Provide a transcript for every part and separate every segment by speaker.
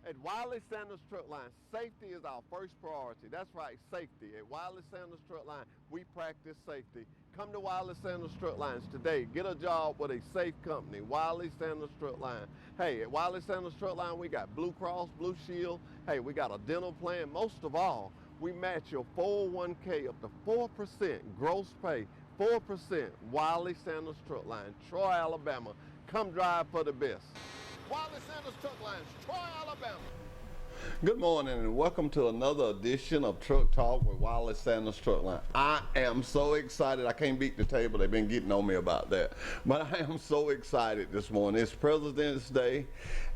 Speaker 1: At Wiley Sanders Truck Line, safety is our first priority. That's right, safety. At Wiley Sanders Truck Line, we practice safety. Come to Wiley Sanders Truck Lines today. Get a job with a safe company, Wiley Sanders Truck Line. Hey, at Wiley Sanders Truck Line, we got Blue Cross, Blue Shield. Hey, we got a dental plan. Most of all, we match your 401k up to 4% gross pay. 4%, Wiley Sanders Truck Line, Troy, Alabama. Come drive for the best. Wiley Sanders Truck Lines, Troy, Alabama. Good morning and welcome to another edition of Truck Talk with Wiley Sanders Truck Line. I am so excited. I can't beat the table. They've been getting on me about that. But I am so excited this morning. It's President's Day.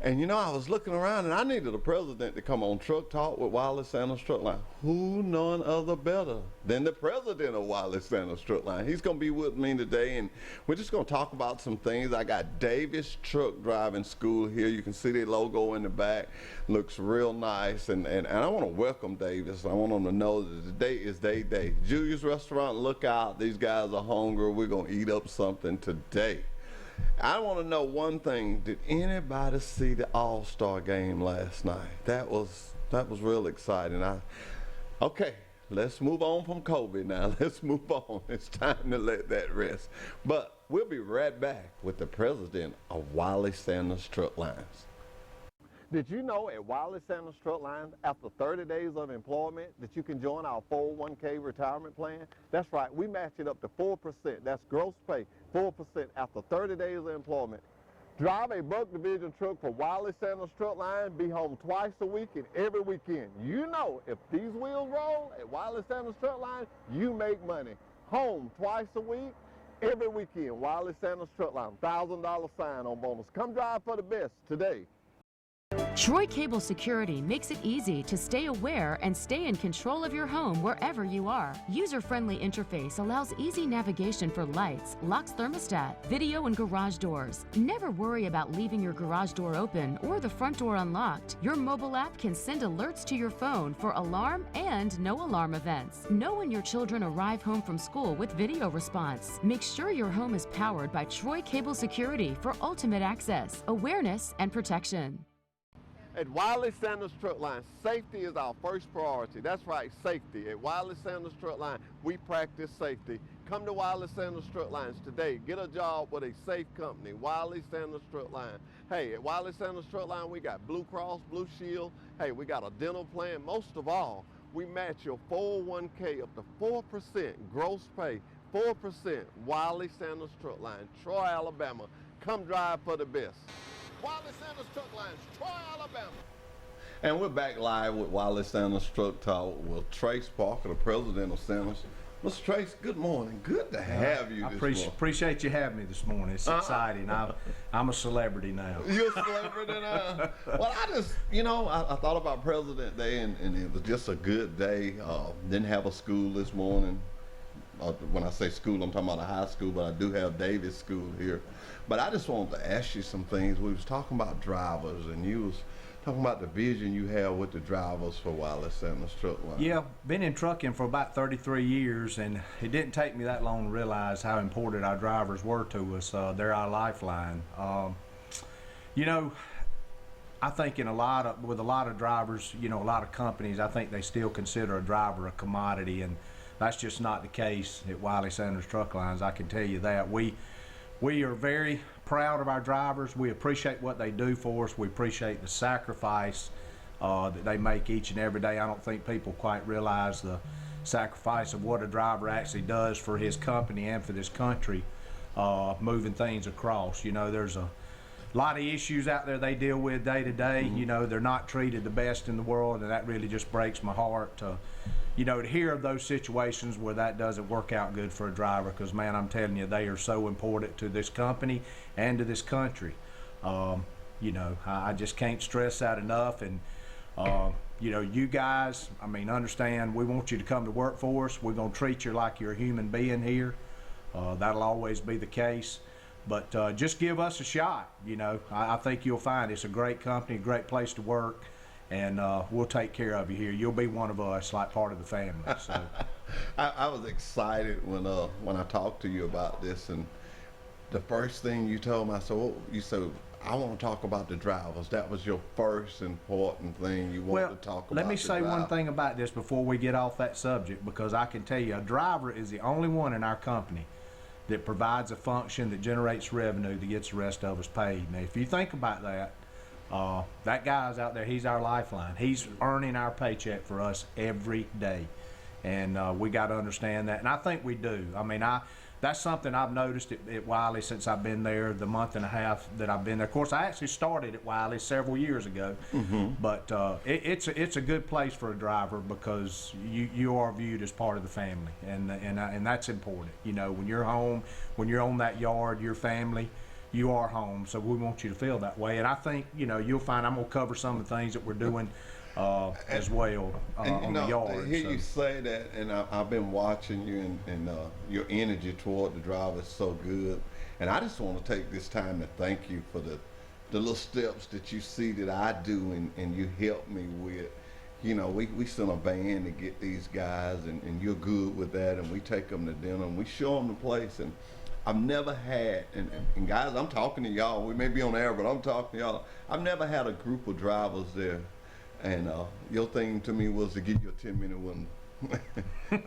Speaker 1: And you know, I was looking around and I needed a president to come on Truck Talk with Wiley Sanders Truck Line. Who none other better than the president of Wiley Sanders Truck Line. He's going to be with me today and we're just going to talk about some things. I got Davis Truck Driving School here. You can see the logo in the back. Looks real nice, and I want to welcome Davis. I want them to know that today is their day. Julius Restaurant, look out. These guys are hungry. We're going to eat up something today. I want to know one thing. Did anybody see the All-Star game last night? That was real exciting. Okay, let's move on from COVID now. Let's move on. It's time to let that rest. But we'll be right back with the president of Wiley Sanders Truck Lines. Did you know at Wiley Sanders Truck Lines, after 30 days of employment, that you can join our 401k retirement plan? That's right, we match it up to 4%. That's gross pay, 4% after 30 days of employment. Drive a Buck Division truck for Wiley Sanders Truck Line, be home twice a week and every weekend. You know, if these wheels roll at Wiley Sanders Truck Line, you make money. Home twice a week, every weekend. Wiley Sanders Truck Line, $1,000 sign-on bonus. Come drive for the best today.
Speaker 2: Troy Cable Security makes it easy to stay aware and stay in control of your home wherever you are. User-friendly interface allows easy navigation for lights, locks thermostat, video and garage doors. Never worry about leaving your garage door open or the front door unlocked. Your mobile app can send alerts to your phone for alarm and no alarm events. Know when your children arrive home from school with video response. Make sure your home is powered by Troy Cable Security for ultimate access, awareness, and protection.
Speaker 1: At Wiley Sanders Truck Line, safety is our first priority. That's right, safety. At Wiley Sanders Truck Line, we practice safety. Come to Wiley Sanders Truck Lines today. Get a job with a safe company, Wiley Sanders Truck Line. Hey, at Wiley Sanders Truck Line, we got Blue Cross, Blue Shield. Hey, we got a dental plan. Most of all, we match your 401k up to 4% gross pay. 4%, Wiley Sanders Truck Line, Troy, Alabama. Come drive for the best. Wiley Sanders Truck Lines, Troy, Alabama. And we're back live with Wiley Sanders Truck Talk with Trace Parker, the president of Sanders. Mr. Trace, good morning. Good to have you this morning.
Speaker 3: Appreciate you having me this morning. It's exciting. I'm a celebrity now.
Speaker 1: You're a celebrity now? Well, I thought about President Day, and it was just a good day. Didn't have a school this morning. When I say school, I'm talking about a high school, but I do have Davis School here. But I just wanted to ask you some things. We was talking about drivers, and you was talking about the vision you have with the drivers for Wiley Sanders Truck Line.
Speaker 3: Yeah, been in trucking for about 33 years, and it didn't take me that long to realize how important our drivers were to us. They're our lifeline. I think with a lot of drivers, a lot of companies, I think they still consider a driver a commodity, and that's just not the case at Wiley Sanders Truck Lines. I can tell you that. We are very proud of our drivers. We appreciate what they do for us. We appreciate the sacrifice that they make each and every day. I don't think people quite realize the sacrifice of what a driver actually does for his company and for this country, moving things across. There's a lot of issues out there they deal with day to day. They're not treated the best in the world, and that really just breaks my heart to hear of those situations where that doesn't work out good for a driver, because, man, I'm telling you, they are so important to this company and to this country. I just can't stress that enough. And, you guys, understand, we want you to come to work for us. We're going to treat you like you're a human being here. That'll always be the case. But just give us a shot. I think you'll find it's a great company, a great place to work. And we'll take care of you here. You'll be one of us, like part of the family. So,
Speaker 1: I was excited when I talked to you about this, and the first thing you told me, I said, well, you said, I want to talk about the drivers. That was your first important thing you want to talk about.
Speaker 3: Let me say one thing about this before we get off that subject, because I can tell you a driver is the only one in our company that provides a function that generates revenue that gets the rest of us paid. Now, if you think about that, that guy's out there, he's our lifeline. He's earning our paycheck for us every day. And we got to understand that. And I think we do. I mean, that's something I've noticed at Wiley since I've been there, the month and a half that I've been there. Of course, I actually started at Wiley several years ago, but it's a good place for a driver because you are viewed as part of the family, and that's important. You know, when you're home, when you're on that yard, your family, you are home. So we want you to feel that way. And I think, you know, you'll find I'm going to cover some of the things that we're doing as well on the yard.
Speaker 1: I hear you say that, and I've been watching you, and your energy toward the driver is so good. And I just want to take this time to thank you for the little steps that you see that I do and you help me with. You know, we send a van to get these guys, and you're good with that, and we take them to dinner, and we show them the place. And I've never had, and guys, I'm talking to y'all, we may be on air, but I'm talking to y'all. I've never had a group of drivers there. And your thing to me was to give you a 10-minute window.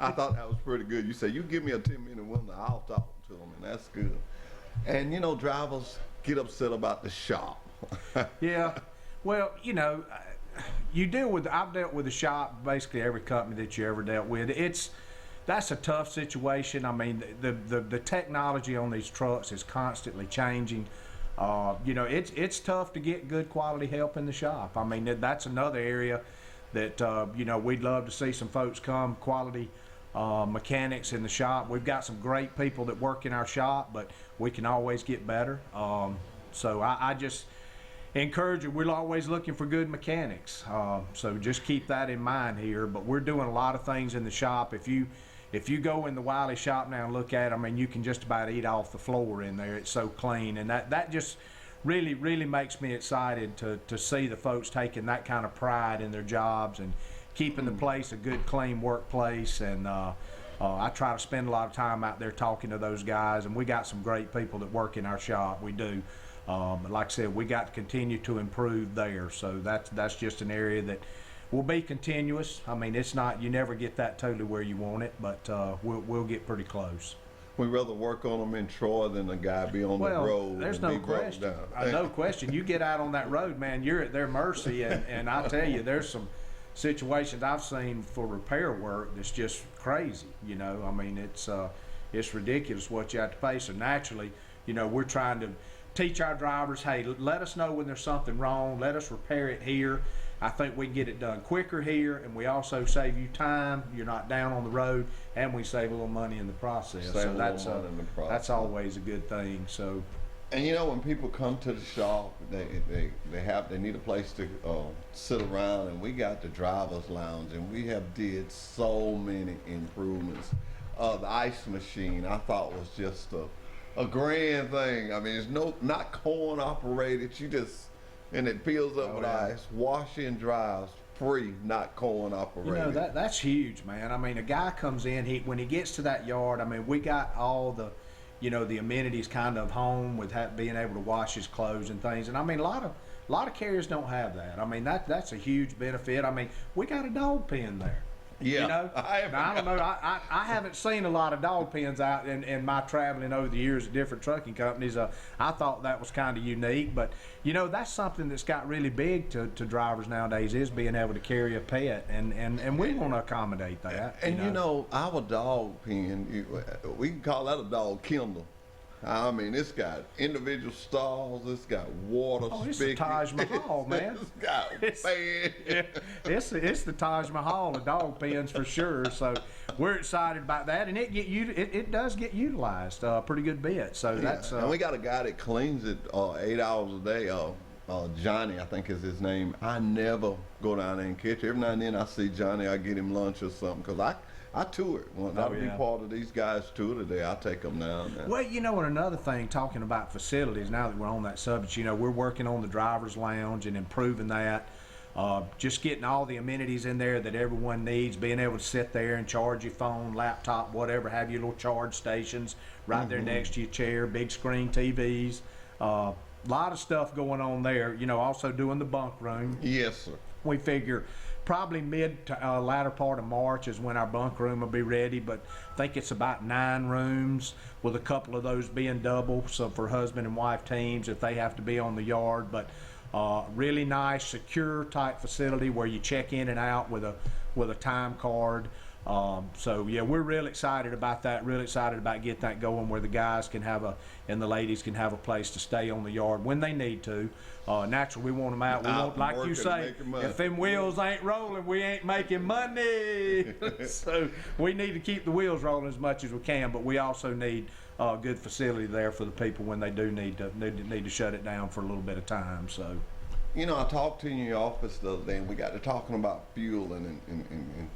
Speaker 1: I thought that was pretty good. You said, you give me a 10-minute window, I'll talk to them, and that's good. And, you know, drivers get upset about the shop.
Speaker 3: Yeah. Well, you know, I've dealt with the shop, basically every company that you ever dealt with. That's a tough situation. I mean, the technology on these trucks is constantly changing. You know, it's tough to get good quality help in the shop. I mean, that's another area that, you know, we'd love to see some folks come, quality mechanics in the shop. We've got some great people that work in our shop, but we can always get better. So I just encourage you, we're always looking for good mechanics. So just keep that in mind here. But we're doing a lot of things in the shop. If you go in the Wiley shop now and look at it, I mean, you can just about eat off the floor in there. It's so clean, and that just really makes me excited to see the folks taking that kind of pride in their jobs and keeping the place a good, clean workplace. And I try to spend a lot of time out there talking to those guys, and we got some great people that work in our shop. We do. But like I said, we got to continue to improve there. So that's just an area that will be continuous. I mean, it's not, you never get that totally where you want it, but we'll get pretty close.
Speaker 1: We'd rather work on them in Troy than a guy be on the road.
Speaker 3: There's no question. No question. You get out on that road, man, you're at their mercy. And I tell you, there's some situations I've seen for repair work that's just crazy. You know, I mean, it's ridiculous what you have to pay. So naturally, you know, we're trying to teach our drivers, hey, let us know when there's something wrong. Let us repair it here. I think we can get it done quicker here, and we also save you time. You're not down on the road, and we save a little money in the process. So that's always a good thing. So,
Speaker 1: and you know, when people come to the shop, they need a place to sit around, and we got the driver's lounge, and we have did so many improvements. The ice machine I thought was just a grand thing. I mean, it's not coin operated. And it fills up with ice. Wash and dries free, not coin operated.
Speaker 3: You know, that's huge, man. I mean, a guy comes in, when he gets to that yard, I mean, we got all the, you know, the amenities kind of home with being able to wash his clothes and things. And I mean, a lot of carriers don't have that. I mean, that's a huge benefit. I mean, we got a dog pen there.
Speaker 1: Yeah,
Speaker 3: you know, I don't know. I haven't seen a lot of dog pens out in my traveling over the years at different trucking companies. I thought that was kind of unique, but you know, that's something that's got really big to drivers nowadays, is being able to carry a pet, and we want to accommodate that.
Speaker 1: And you know, our dog pen, we can call that a dog kennel. I mean, it's got individual stalls. It's got water
Speaker 3: spigots.
Speaker 1: It's
Speaker 3: the Taj Mahal, man.
Speaker 1: It's got fan.
Speaker 3: It's the Taj Mahal of dog pens for sure. So we're excited about that, and it does get utilized a pretty good bit. So that's
Speaker 1: and we got a guy that cleans it 8 hours a day. Johnny, I think is his name. I never go down there and catch it. Every now and then I see Johnny, I get him lunch or something, because I tour it. Well, I'll be part of these guys' tour today. I'll take them down there.
Speaker 3: Well, you know, and another thing, talking about facilities, now that we're on that subject, you know, we're working on the driver's lounge and improving that. Just getting all the amenities in there that everyone needs, being able to sit there and charge your phone, laptop, whatever, have your little charge stations right there next to your chair, big screen TVs. lot of stuff going on there. You know, also doing the bunk room.
Speaker 1: Yes, sir.
Speaker 3: We figure probably mid to latter part of March is when our bunk room will be ready, but I think it's about 9 rooms, with a couple of those being double, so for husband and wife teams if they have to be on the yard. But really nice, secure type facility where you check in and out with a time card. So yeah, we're real excited about that. Real excited about getting that going, where the guys can have and the ladies can have a place to stay on the yard when they need to. Naturally, we want them out. We want, like you say, if them wheels ain't rolling, we ain't making money. So we need to keep the wheels rolling as much as we can, but we also need a good facility there for the people when they do need to shut it down for a little bit of time. So.
Speaker 1: You know, I talked to you in your office the other day, and we got to talking about fueling and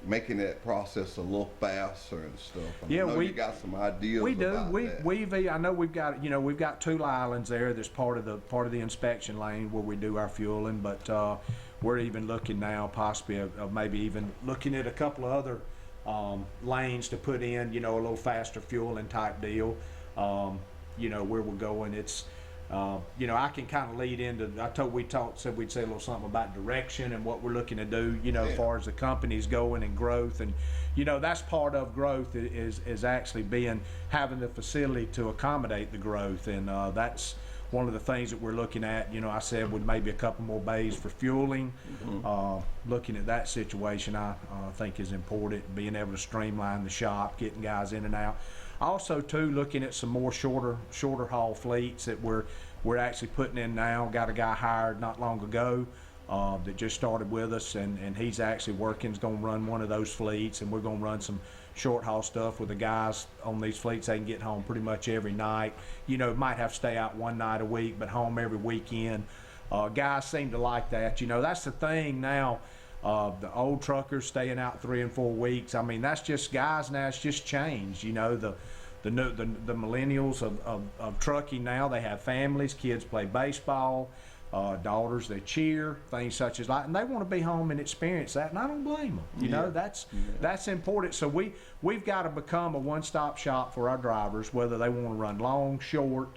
Speaker 1: making that process a little faster and stuff. And
Speaker 3: yeah,
Speaker 1: I know you got some ideas.
Speaker 3: We do.
Speaker 1: About that.
Speaker 3: I know we've got 2 islands there. There's part of the inspection lane where we do our fueling, but we're even looking now possibly of maybe even looking at a couple of other lanes to put in. You know, a little faster fueling type deal. You know, where we're going. It's you know, I can kind of lead into. Said we'd say a little something about direction and what we're looking to do. You know, as far as the company's going and growth, and you know, that's part of growth is actually having the facility to accommodate the growth, and that's one of the things that we're looking at. You know, I said with maybe a couple more bays for fueling. Looking at that situation, I think is important. Being able to streamline the shop, getting guys in and out. Also, too, looking at some more shorter haul fleets that we're actually putting in now. Got a guy hired not long ago that just started with us, and he's actually working. He's going to run one of those fleets, and we're going to run some short haul stuff with the guys on these fleets. They can get home pretty much every night. You know, might have to stay out one night a week, but home every weekend. Guys seem to like that. You know, that's the thing now. The old truckers staying out 3 and 4 weeks. I mean, that's just guys now. It's just changed. You know, the millennials of trucking now. They have families. Kids play baseball. Daughters, they cheer, things such as that, and they want to be home and experience that. And I don't blame them. You know, that's important. So we've got to become a one-stop shop for our drivers, whether they want to run long, short,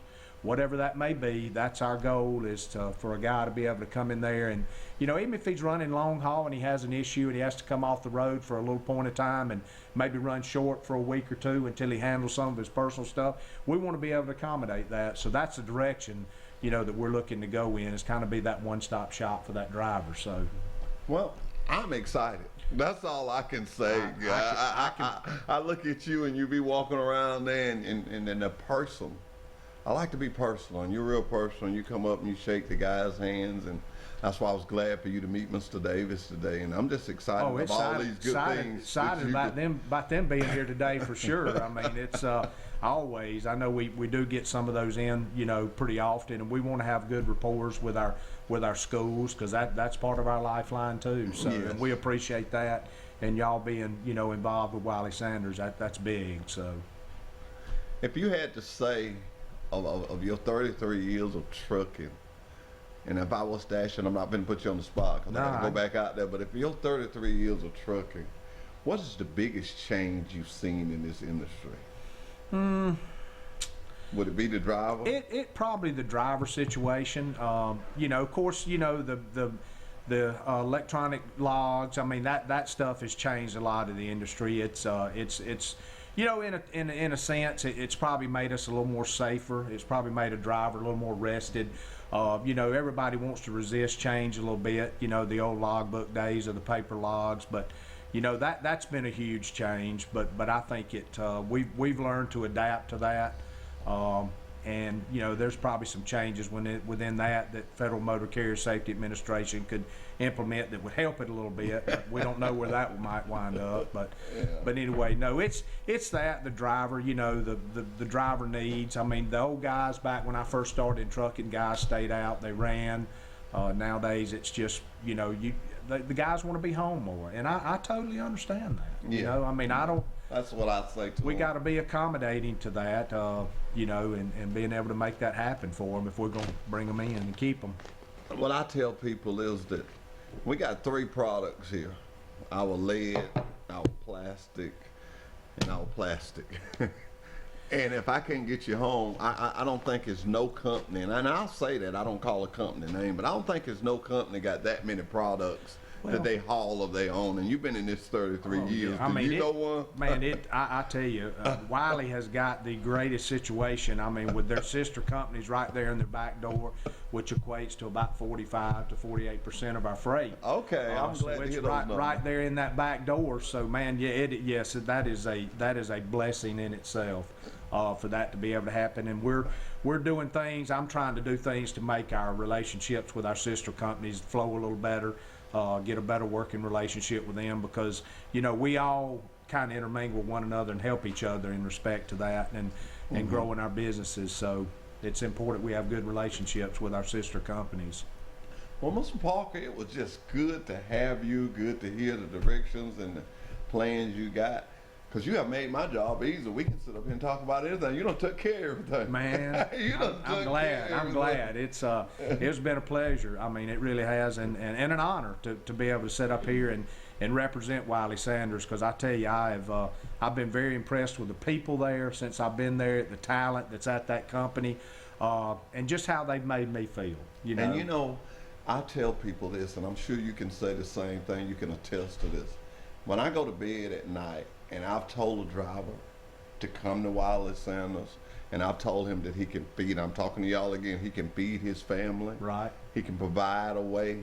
Speaker 3: whatever that may be. That's our goal, is for a guy to be able to come in there and, you know, even if he's running long haul and he has an issue and he has to come off the road for a little point of time and maybe run short for a week or 2 until he handles some of his personal stuff, we want to be able to accommodate that. So that's the direction, you know, that we're looking to go in, is kind of be that one-stop shop for that driver. So,
Speaker 1: well, I'm excited. That's all I can say. I look at you and you be walking around there and the person. I like to be personal, and you're real personal. You come up and you shake the guy's hands, and that's why I was glad for you to meet Mr. Davis today. And I'm just excited about all these good things.
Speaker 3: Excited about them being here today for sure. I mean, it's always. I know we do get some of those in, you know, pretty often, and we want to have good rapport with our schools, because that's part of our lifeline too. So and we appreciate that, and y'all being, you know, involved with Wiley Sanders. That's big. So,
Speaker 1: if you had to say, of your 33 years of trucking, and if I was to ask you, and I'm not going to put you on the spot because I got to go back out there, but if your 33 years of trucking, what is the biggest change you've seen in this industry? Would it be the driver?
Speaker 3: It probably the driver situation. You know, of course, you know, the electronic logs. I mean, that stuff has changed a lot of the industry. It's you know, in a sense, it's probably made us a little more safer. It's probably made a driver a little more rested. You know, everybody wants to resist change a little bit. You know, the old logbook days of the paper logs, but you know, that's been a huge change. But I think we've learned to adapt to that. And you know, there's probably some changes within that Federal Motor Carrier Safety Administration could implement that would help it a little bit. But we don't know where that might wind up. But anyway, no, it's that the driver, you know, the driver needs. I mean, the old guys back when I first started trucking, guys stayed out, they ran. Nowadays, it's just, you know, the guys want to be home more, and I totally understand that. You know, I mean, I don't.
Speaker 1: That's what I say to
Speaker 3: we got to be accommodating to that, you know, and being able to make that happen for them if we're going to bring them in and keep them.
Speaker 1: What I tell people is that we got 3 products here: our lead, our plastic, and our plastic. And if I can't get you home, I don't think it's no company, and I'll say that, I don't call a company name, but I don't think it's no company got that many products that they haul of their own. And you've been in this 33 years.
Speaker 3: I mean,
Speaker 1: you know one?
Speaker 3: Man, I tell you, Wiley has got the greatest situation. I mean, with their sister companies right there in their back door, which equates to about 45 to 48% of our freight.
Speaker 1: Okay, I'm
Speaker 3: So
Speaker 1: glad to
Speaker 3: it's
Speaker 1: hear those numbers.
Speaker 3: right there in that back door. So, man, yeah, yes, that is a blessing in itself. For that to be able to happen, and we're doing things. I'm trying to do things to make our relationships with our sister companies flow a little better, get a better working relationship with them, because we all kind of intermingle with one another and help each other in respect to that, and growing our businesses. So it's important we have good relationships with our sister companies.
Speaker 1: Well, Mr. Parker, it was just good to have you, good to hear the directions and the plans you got. Because you have made my job easy. We can sit up here and talk about anything. You done took care of everything.
Speaker 3: Man, I'm glad. It's been a pleasure. I mean, it really has, and an honor to be able to sit up here and represent Wiley Sanders. Because I tell you, I've been very impressed with the people there since I've been there, the talent that's at that company, and just how they've made me feel.
Speaker 1: And I tell people this, and I'm sure you can say the same thing. You can attest to this. When I go to bed at night, and I've told the driver to come to Wiley Sanders, and I've told him that he can feed, I'm talking to y'all again, he can feed his family.
Speaker 3: Right.
Speaker 1: He can provide a way.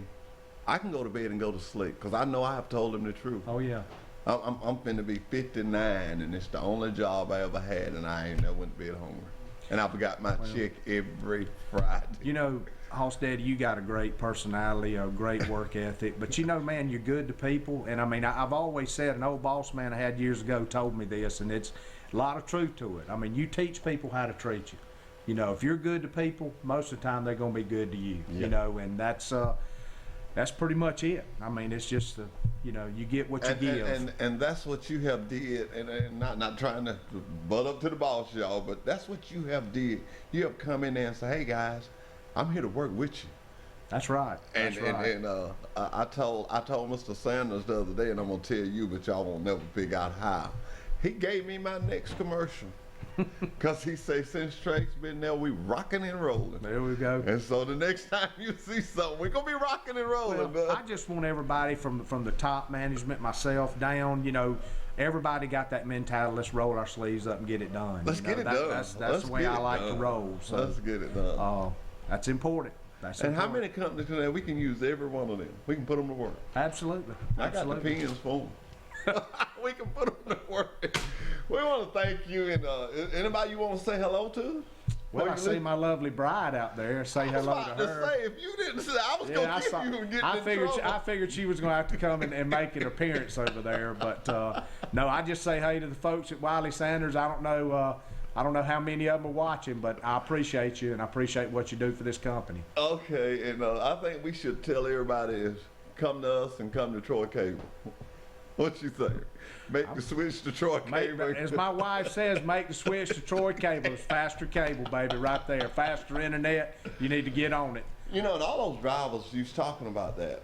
Speaker 1: I can go to bed and go to sleep, because I know I have told him the truth.
Speaker 3: Oh, yeah.
Speaker 1: I'm finna be 59, and it's the only job I ever had, and I ain't never went to bed hungry. And I forgot my check every Friday.
Speaker 3: Halstead, you got a great personality, a great work ethic, but man, you're good to people. And I mean, I've always said, an old boss man I had years ago told me this, and it's a lot of truth to it. I mean, you teach people how to treat you. If you're good to people, most of the time they're going to be good to you.
Speaker 1: Yeah.
Speaker 3: And that's pretty much it. I mean, it's just you get what you give.
Speaker 1: And that's what you have did, and not trying to butt up to the boss, y'all, but that's what you have did. You have come in there and said, hey guys, I'm here to work with you.
Speaker 3: That's right.
Speaker 1: I told Mr. Sanders the other day, and I'm gonna tell you, but y'all won't never figure out how. He gave me my next commercial. Because he say, since Trake's been there, we rocking and rolling.
Speaker 3: There we go.
Speaker 1: And so the next time you see something, we're going to be rocking and rolling.
Speaker 3: Well, I just want everybody from the top management, myself, down, everybody got that mentality, let's roll our sleeves up and get it done.
Speaker 1: Let's get it done.
Speaker 3: That's the way I like to roll. So,
Speaker 1: let's get it done.
Speaker 3: That's important.
Speaker 1: How many companies today, we can use every one of them. We can put them to work.
Speaker 3: Absolutely.
Speaker 1: I got the pens for them. We can put them to work. We want to thank you. And anybody you want to say hello to?
Speaker 3: Well, I see my lovely bride out there. Say hello to her.
Speaker 1: I was about to say, if you didn't say, I was going to give you and get in trouble.
Speaker 3: I figured she was going to have to come and make an appearance over there. But no, I just say hey to the folks at Wiley Sanders. I don't know how many of them are watching, but I appreciate you, and I appreciate what you do for this company.
Speaker 1: Okay, and I think we should tell everybody is come to us and come to Troy Cable. What you say? Make the switch to Troy Cable.
Speaker 3: As my wife says, make the switch to Troy Cable. It's faster cable, baby, right there. Faster internet. You need to get on it.
Speaker 1: And all those drivers, you was talking about that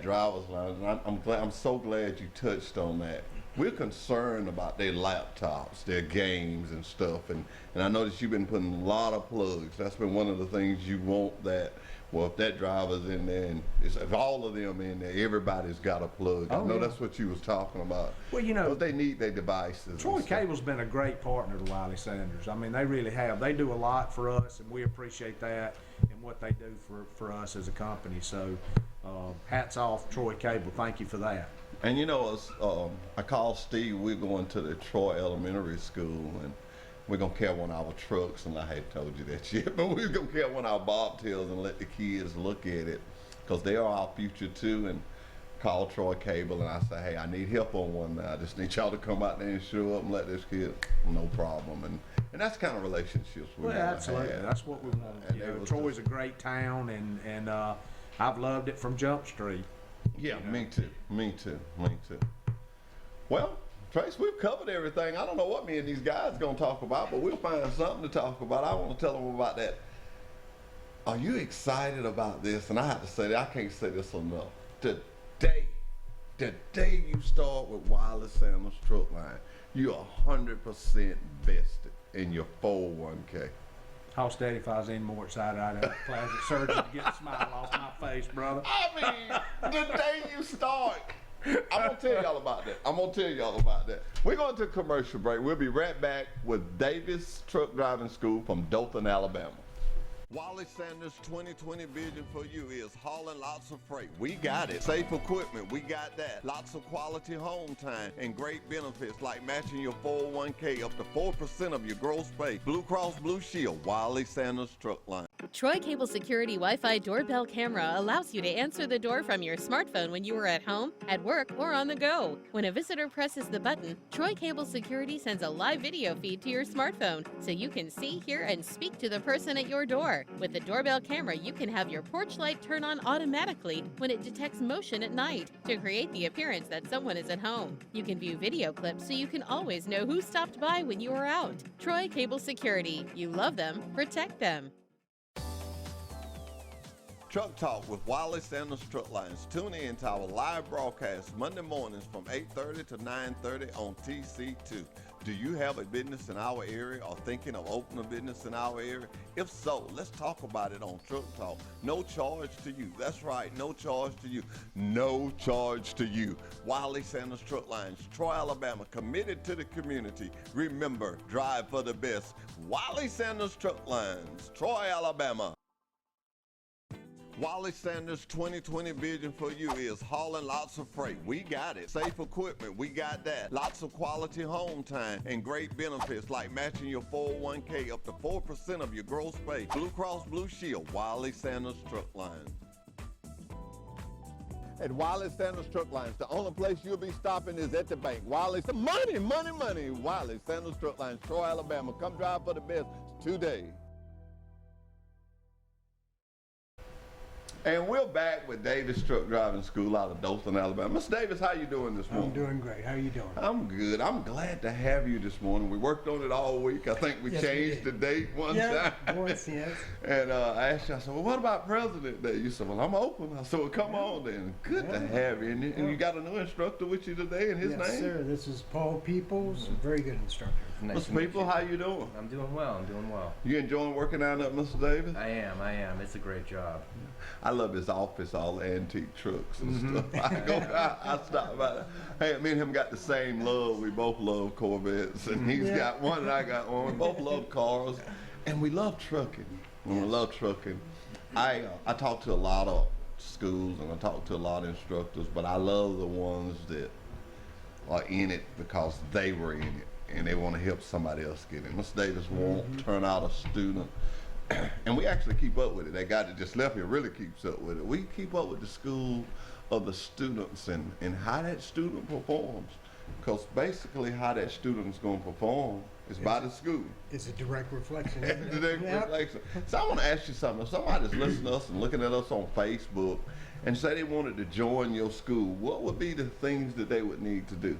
Speaker 1: driver's line. And I'm so glad you touched on that. We're concerned about their laptops, their games and stuff. And I noticed you've been putting a lot of plugs. That's been one of the things you want that. Well, if that driver's in there, and if all of them in there, everybody's got a plug. I know that's what you was talking about.
Speaker 3: Well,
Speaker 1: but they need their devices.
Speaker 3: Troy Cable's been a great partner to Wiley Sanders. I mean, they really have. They do a lot for us, and we appreciate that and what they do for us as a company. So, hats off, Troy Cable. Thank you for that.
Speaker 1: And I called Steve. We're going to the Troy Elementary School, and we're going to carry one of our trucks, and I hadn't told you that yet, but we're going to carry one of our bobtails and let the kids look at it, because they are our future too. And call Troy Cable, and I say, hey, I need help on one now. I just need y'all to come out there and show up and let this kid, no problem. And that's the kind of relationships we want to have.
Speaker 3: Absolutely. That's what we want. Troy's a great town, and I've loved it from Jump Street.
Speaker 1: Yeah, me too. Well, Trace, we've covered everything. I don't know what me and these guys are going to talk about, but we'll find something to talk about. I want to tell them about that. Are you excited about this? And I have to say that I can't say this enough. Today, the day you start with Wiley Sanders Truck Line, you're 100% vested in your 401k.
Speaker 3: How steady if I was any more excited, I'd have plastic surgery to get a smile off my face, brother.
Speaker 1: I mean, the day you start. I'm gonna tell y'all about that. We're going to a commercial break. We'll be right back with Davis Truck Driving School from Dothan, Alabama. Wiley Sanders 2020 vision for you is hauling lots of freight. We got it. Safe equipment, we got that. Lots of quality home time and great benefits like matching your 401k up to 4% of your gross pay. Blue Cross Blue Shield, Wiley Sanders Truck Line.
Speaker 4: Troy Cable Security Wi-Fi doorbell camera allows you to answer the door from your smartphone when you are at home, at work, or on the go. When a visitor presses the button, Troy Cable Security sends a live video feed to your smartphone so you can see, hear, and speak to the person at your door. With the doorbell camera, you can have your porch light turn on automatically when it detects motion at night to create the appearance that someone is at home. You can view video clips so you can always know who stopped by when you are out. Troy Cable Security. You love them, protect them.
Speaker 1: Truck Talk with Wiley Sanders Truck Lines. Tune in to our live broadcast Monday mornings from 8:30 to 9:30 on TC2. Do you have a business in our area or thinking of opening a business in our area? If so, let's talk about it on Truck Talk. No charge to you. That's right, no charge to you. No charge to you. Wiley Sanders Truck Lines, Troy, Alabama, committed to the community. Remember, drive for the best. Wiley Sanders Truck Lines, Troy, Alabama. Wiley Sanders 2020 vision for you is hauling lots of freight. We got it. Safe equipment, we got that. Lots of quality home time and great benefits like matching your 401k up to 4% of your gross pay. Blue Cross Blue Shield, Wiley Sanders Truck Line. At Wiley Sanders Truck Lines, the only place you'll be stopping is at the bank. Wiley, money. Wiley Sanders Truck Lines, Troy, Alabama. Come drive for the best today. And we're back with Davis Truck Driving School out of Dothan, Alabama. Mr. Davis, how you doing this morning?
Speaker 5: I'm doing great. How are you doing?
Speaker 1: I'm good. I'm glad to have you this morning. We worked on it all week. I think we changed the date one time.
Speaker 5: Once, yes.
Speaker 1: And I asked you, I said, well, what about President Day? You said, well, I'm open. I said, well, come on then. Good to have you. And you got a new instructor with you today, and his name?
Speaker 5: Yes, sir. This is Paul Peoples, a very good instructor.
Speaker 1: Nice Mr. People, how you doing?
Speaker 6: I'm doing well.
Speaker 1: You enjoying working out at Mr. Davis?
Speaker 6: I am. It's a great job.
Speaker 1: I love his office, all the antique trucks and stuff. I stop by. Hey, me and him got the same love. We both love Corvettes, and he's got one and I got one. We both love cars, and we love trucking. We love trucking. I talk to a lot of schools and I talk to a lot of instructors, but I love the ones that are in it because they were in it and they want to help somebody else get in. Mr. Davis won't turn out a student. And we actually keep up with it. That guy that just left here really keeps up with it. We keep up with the school of the students and how that student performs. Because basically how that student's going to perform is by the school.
Speaker 5: It's a direct reflection.
Speaker 1: It's a direct reflection. So I want to ask you something. If somebody's listening to us and looking at us on Facebook and say they wanted to join your school, what would be the things that they would need to do?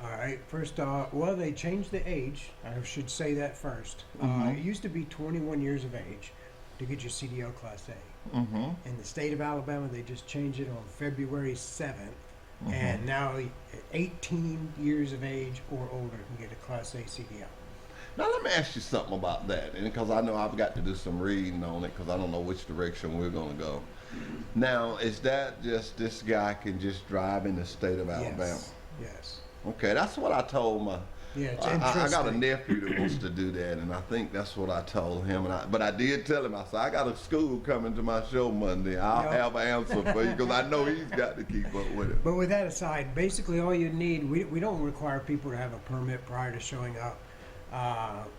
Speaker 5: All right. First, well, they changed the age. I should say that first. It used to be 21 years of age to get your CDL Class A. In the state of Alabama, they just changed it on February 7th. And now 18 years of age or older can get a Class A CDL.
Speaker 1: Now let me ask you something about that, and because I know I've got to do some reading on it because I don't know which direction we're going to go. Now, is that just this guy can just drive in the state of Alabama?
Speaker 5: Yes.
Speaker 1: Okay, that's what I told my.
Speaker 5: Yeah, it's
Speaker 1: I got a nephew that wants to do that, and I think that's what I told him. But I did tell him, I said, I got a school coming to my show Monday. I'll have an answer for you because I know he's got to keep up with it.
Speaker 5: But with that aside, basically all you need, we don't require people to have a permit prior to showing up.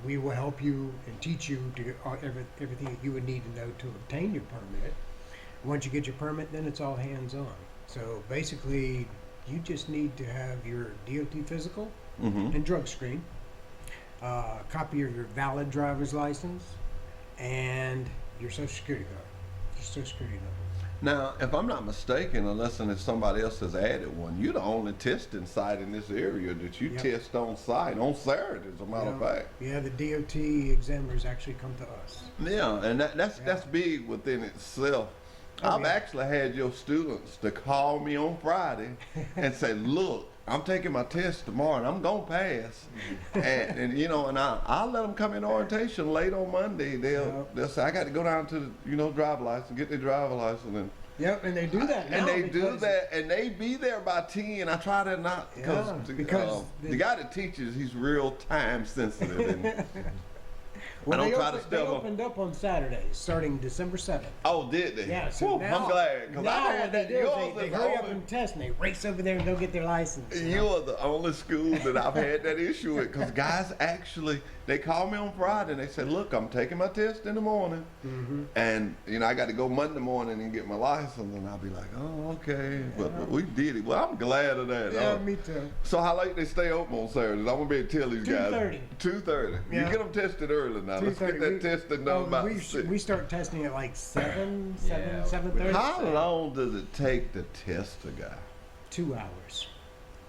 Speaker 5: We will help you and teach you to everything that you would need to know to obtain your permit. Once you get your permit, then it's all hands-on. So basically, you just need to have your DOT physical and drug screen, copy of your valid driver's license, and your Social Security card, your Social Security number.
Speaker 1: Now, if I'm not mistaken, unless if somebody else has added one, you're the only testing site in this area that you test on site on Saturdays, as a matter of fact.
Speaker 5: Yeah, the DOT examiners actually come to us.
Speaker 1: Yeah, and that's big within itself. I've actually had your students to call me on Friday and say, look, I'm taking my test tomorrow and I'm going to pass. and you know, and I'll let them come in orientation late on Monday. They'll say, I got to go down to the, you know, driver license, get their driver license. And
Speaker 5: Yep, and they do that now.
Speaker 1: And they do that, and they be there by 10. I try to not, because the guy that teaches, he's real time sensitive. And
Speaker 5: well,
Speaker 1: I don't try to
Speaker 5: they
Speaker 1: step up.
Speaker 5: opened up on Saturdays, starting December 7th.
Speaker 1: Oh, did they?
Speaker 5: Yeah, so
Speaker 1: Whew,
Speaker 5: now,
Speaker 1: I'm glad, because I
Speaker 5: now
Speaker 1: had
Speaker 5: what they
Speaker 1: that.
Speaker 5: do
Speaker 1: Yours
Speaker 5: is they
Speaker 1: is
Speaker 5: hurry up
Speaker 1: only-
Speaker 5: and test, and they race over there and go get their license.
Speaker 1: You are the only school that I've had that issue with, because guys actually, they call me on Friday and they say, look, I'm taking my test in the morning, and you know, I got to go Monday morning and get my license, and I'll be like, oh, okay, but we did it. Well, I'm glad of that.
Speaker 5: Yeah, me too.
Speaker 1: So how late they stay open on Saturdays? I'm gonna be able to tell these guys.
Speaker 5: 2:30.
Speaker 1: 2:30.
Speaker 5: Yeah.
Speaker 1: You get them tested early now. Let's get that tested done about
Speaker 5: we,
Speaker 1: 6.
Speaker 5: we start testing at like 7,
Speaker 6: Yeah,
Speaker 5: 7:30.
Speaker 1: How long does it take to test a guy?
Speaker 5: 2 hours.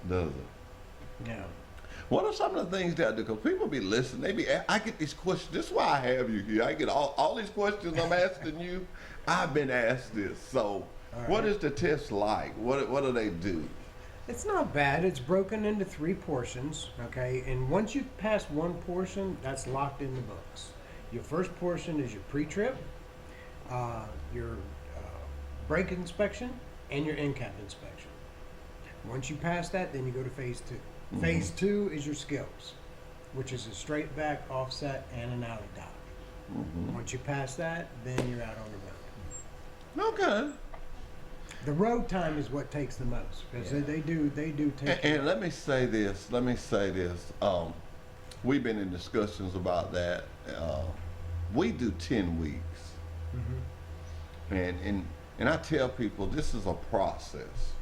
Speaker 1: Does it?
Speaker 5: Yeah.
Speaker 1: What are some of the things that I do? Because people be listening. I get these questions. This is why I have you here. I get all these questions I'm asking you. I've been asked this. So, what is the test like? What do they do?
Speaker 5: It's not bad. It's broken into 3 portions, okay? And once you pass one portion, that's locked in the books. Your first portion is your pre-trip, your brake inspection, and your in-cab inspection. Once you pass that, then you go to phase 2. Phase 2 is your skills, which is a straight back, offset, and an alley dot. Once you pass that, then you're out on the road.
Speaker 1: Okay.
Speaker 5: The road time is what takes the most, because they do take.
Speaker 1: And let me say this. We've been in discussions about that. We do 10 weeks, and I tell people this is a process.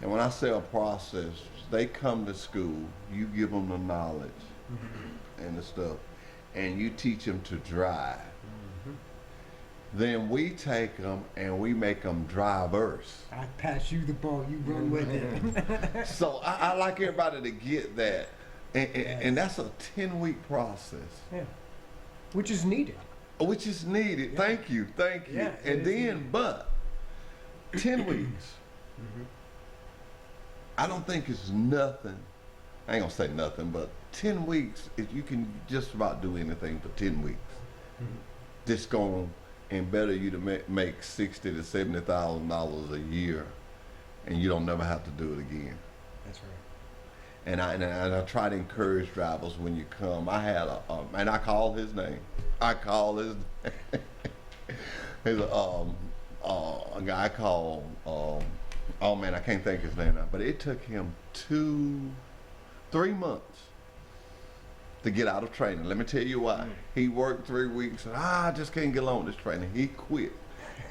Speaker 1: And when I say a process, they come to school, you give them the knowledge and the stuff, and you teach them to drive. Then we take them and we make them drivers.
Speaker 5: I pass you the ball, you run with it.
Speaker 1: So I like everybody to get that. And that's a 10-week process.
Speaker 5: Yeah. Which is needed.
Speaker 1: Which is needed.
Speaker 5: Yeah.
Speaker 1: Thank you.
Speaker 5: Yeah,
Speaker 1: And then, but 10 weeks. I don't think it's nothing. I ain't gonna say nothing, but 10 weeks, if you can just about do anything for 10 weeks. This going and better you to make $60,000 to $70,000 a year, and you don't never have to do it again.
Speaker 5: That's right.
Speaker 1: And I try to encourage drivers when you come. I had and I call his name. He's a guy called, oh man, I can't think his name now, but it took him 3 months to get out of training. Let me tell you why. He worked 3 weeks and I just can't get along with this training. He quit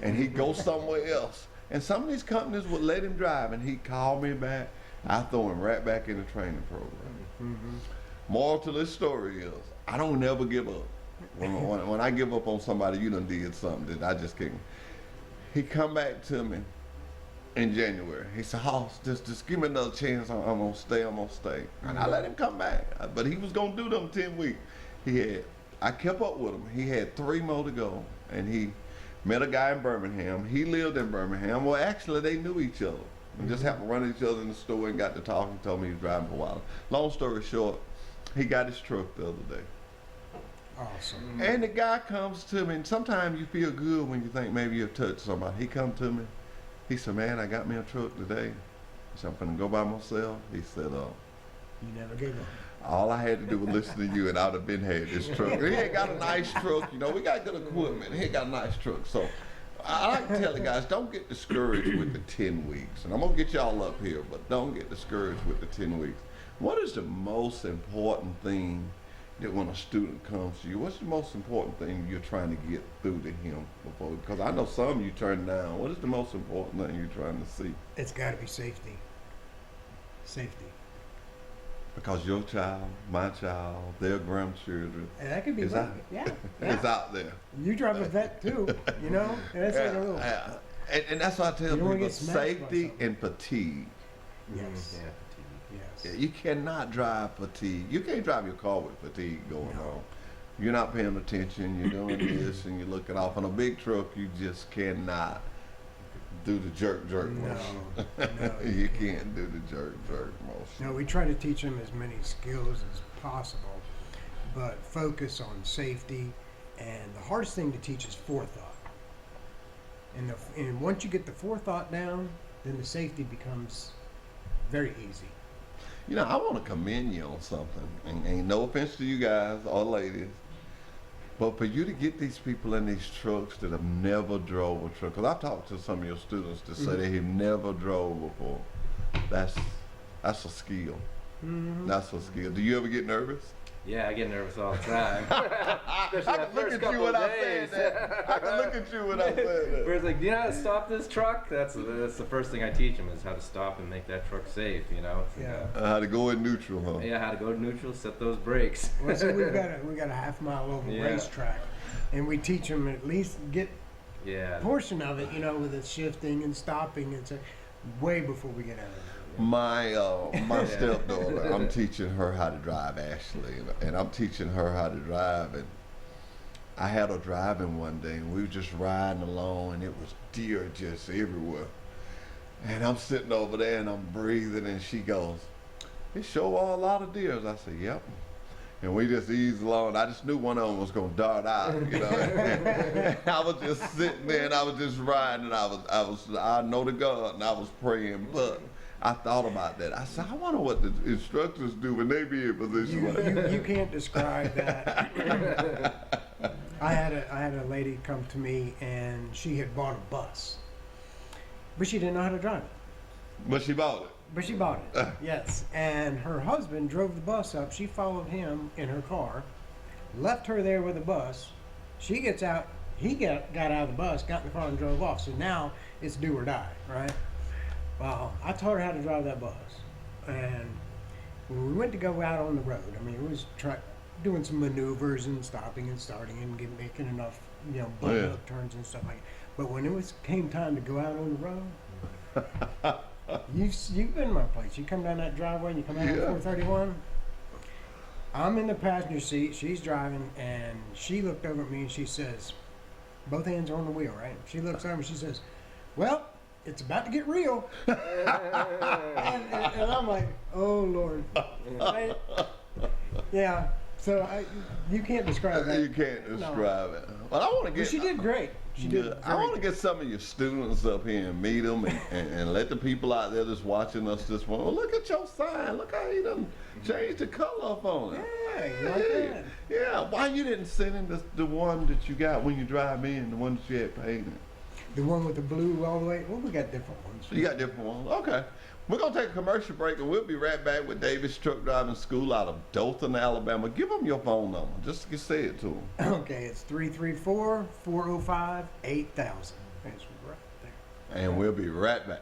Speaker 1: and he'd go somewhere else. And some of these companies would let him drive, and he'd call me back. I throw him right back in the training program. Moral to this story is, I don't never give up. When I give up on somebody, you done did something that I just can't. He come back to me in January. He said, Hoss, just give me another chance. I'm gonna stay. And I let him come back. But he was gonna do them 10 weeks. I kept up with him. He had 3 more to go, and he met a guy in Birmingham. He lived in Birmingham. Well, actually, they knew each other. And just happened to run into each other in the store and got to talking. Told me he was driving for a while. Long story short, he got his truck the other day.
Speaker 5: Awesome.
Speaker 1: And the guy comes to me, and sometimes you feel good when you think maybe you've touched somebody. He come to me. He said, man, I got me a truck today. I said, I'm finna go by myself. He said,
Speaker 5: You never gave up.
Speaker 1: all I had to do was listen to you, and I'd have been had this truck. He ain't got a nice truck. You know, we got good equipment. He ain't got a nice truck. So I like to tell the guys, don't get discouraged with the 10 weeks. And I'm going to get y'all up here, but don't get discouraged with the 10 weeks. What is the most important thing that when a student comes to you, what's the most important thing you're trying to get through to him before? Because I know some you turn down. What is the most important thing you're trying to see?
Speaker 5: It's got to be safety. Safety.
Speaker 1: Because your child, my child, their grandchildren
Speaker 5: And that could be
Speaker 1: is
Speaker 5: right.
Speaker 1: out,
Speaker 5: Yeah.
Speaker 1: is out there.
Speaker 5: You drive a vet too, you know? And that's like a little.
Speaker 1: And that's why I tell
Speaker 5: You don't wanna
Speaker 1: people,
Speaker 5: get smashed by
Speaker 1: safety
Speaker 5: something.
Speaker 1: and fatigue.
Speaker 5: Yes. Yes.
Speaker 1: You cannot drive fatigue. You can't drive your car with fatigue going on. You're not paying attention. You're doing this and you're looking off. On a big truck, you just cannot do the jerk motion.
Speaker 5: No,
Speaker 1: You can't do the jerk motion.
Speaker 5: No, we try to teach them as many skills as possible, but focus on safety. And the hardest thing to teach is forethought. And once you get the forethought down, then the safety becomes very easy.
Speaker 1: You know, I want to commend you on something, and ain't no offense to you guys or ladies, but for you to get these people in these trucks that have never drove a truck, because I've talked to some of your students that say they have never drove before. That's a skill. That's a skill. Do you ever get nervous?
Speaker 6: Yeah, I get nervous all the time.
Speaker 1: I can look at you when I said that. I can look at you when I said that.
Speaker 6: Where it's like, do you know how to stop this truck? That's the first thing I teach them is how to stop and make that truck safe, you know? It's
Speaker 5: Yeah.
Speaker 1: How to go in neutral, huh?
Speaker 6: Yeah, how to go to neutral, set those brakes.
Speaker 5: Well, so we got a half-mile oval
Speaker 6: Yeah.
Speaker 5: racetrack, and we teach them at least get
Speaker 6: Yeah.
Speaker 5: a portion of it, you know, with the shifting and stopping and so way before we get out of there.
Speaker 1: My stepdaughter, I'm teaching her how to drive, Ashley, and I'm teaching her how to drive. And I had her driving one day, and we were just riding along, and it was deer just everywhere. And I'm sitting over there, and I'm breathing, and she goes, "It sure are a lot of deers." I said, "Yep." And we just eased along. I just knew one of them was gonna dart out, you know. And I was just sitting there, and I was just riding, and I know to God, and I was praying, but I thought about that. I said, I wonder what the instructors do when they be in position like that.
Speaker 5: You can't describe that. I had a lady come to me, and she had bought a bus, but she didn't know how to drive it.
Speaker 1: But she bought it.
Speaker 5: But she bought it, yes. And her husband drove the bus up. She followed him in her car, left her there with the bus. She gets out. He got out of the bus, got in the car, and drove off. So now it's do or die, right? Well, I taught her how to drive that bus. And when we went to go out on the road, I mean, it was doing some maneuvers and stopping and starting and making enough, you know, button up turns and stuff like that. But when it came time to go out on the road, you've been in my place. You come down that driveway and you come out on 431. I'm in the passenger seat. She's driving, and she looked over at me and she says, both hands are on the wheel, right? She looks over and she says, "Well, it's about to get real." and I'm like, "Oh Lord." Right? Yeah. So you can't describe that.
Speaker 1: You can't describe it. Well, I want to get.
Speaker 5: But she did great. She did.
Speaker 1: I want to get some of your students up here and meet them and let the people out there that's watching us this morning. Well, look at your sign. Look how you done changed the color up on it.
Speaker 5: Yeah, you like that?
Speaker 1: Yeah. Why you didn't send in the one that you got when you drive in, the one that you had painted?
Speaker 5: The one with the blue all the way? Well, we got different ones.
Speaker 1: You got different ones? Okay. We're going to take a commercial break, and we'll be right back with Davis Truck Driving School out of Dothan, Alabama. Give them your phone number. Just say it to them.
Speaker 5: Okay, it's 334-405-8000. That's right there.
Speaker 1: And we'll be right back.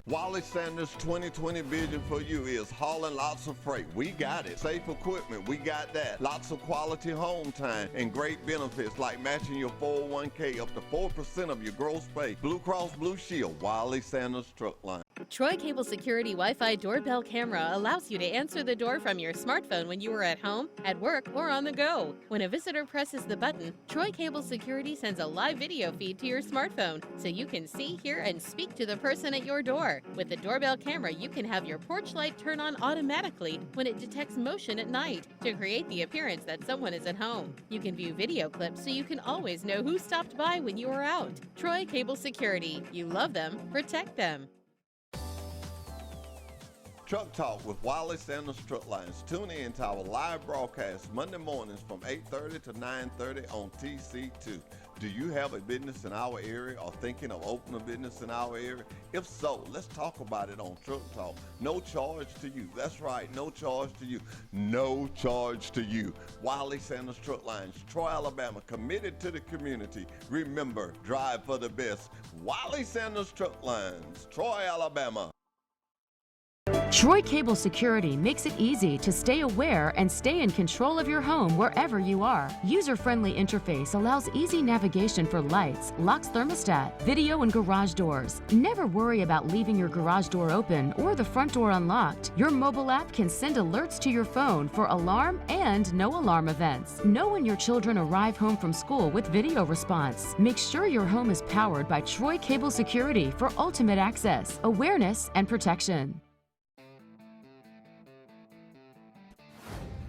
Speaker 1: Wally Sanders' 2020 vision for you is hauling lots of freight. We got it. Safe equipment, we got that. Lots of quality home time and great benefits like matching your 401k up to 4% of your gross pay. Blue Cross Blue Shield, Wally Sanders Truck Line.
Speaker 4: Troy Cable Security Wi-Fi doorbell camera allows you to answer the door from your smartphone when you are at home, at work, or on the go. When a visitor presses the button, Troy Cable Security sends a live video feed to your smartphone so you can see, hear, and speak to the person at your door. With the doorbell camera, you can have your porch light turn on automatically when it detects motion at night to create the appearance that someone is at home. You can view video clips so you can always know who stopped by when you are out. Troy Cable Security. You love them, protect them.
Speaker 1: Truck Talk with Wally Sanders Truck Lines. Tune in to our live broadcast Monday mornings from 8:30 to 9:30 on TC2. Do you have a business in our area or thinking of opening a business in our area? If so, let's talk about it on Truck Talk. No charge to you. That's right, no charge to you. No charge to you. Wally Sanders Truck Lines, Troy, Alabama, committed to the community. Remember, drive for the best. Wally Sanders Truck Lines, Troy, Alabama.
Speaker 2: Troy Cable Security makes it easy to stay aware and stay in control of your home wherever you are. User-friendly interface allows easy navigation for lights, locks thermostat, video and garage doors. Never worry about leaving your garage door open or the front door unlocked. Your mobile app can send alerts to your phone for alarm and no alarm events. Know when your children arrive home from school with video response. Make sure your home is powered by Troy Cable Security for ultimate access, awareness, and protection.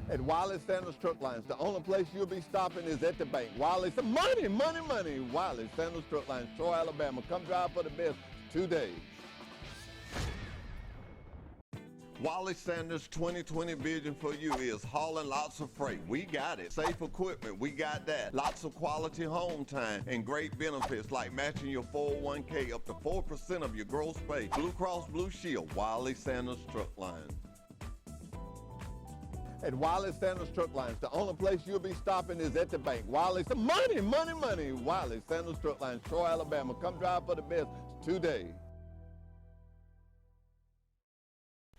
Speaker 1: At Wiley Sanders Truck Lines, the only place you'll be stopping is at the bank. Wiley, money, money, money. Wiley Sanders Truck Lines, Troy, Alabama. Come drive for the best today. Wiley Sanders' 2020 vision for you is hauling lots of freight. We got it. Safe equipment, we got that. Lots of quality home time and great benefits like matching your 401k up to 4% of your gross pay. Blue Cross Blue Shield, Wiley Sanders Truck Lines. At Wiley Sanders Truck Lines, the only place you'll be stopping is at the bank. Wiley, money, money, money. Wiley Sanders Truck Lines, Troy, Alabama. Come drive for the best today.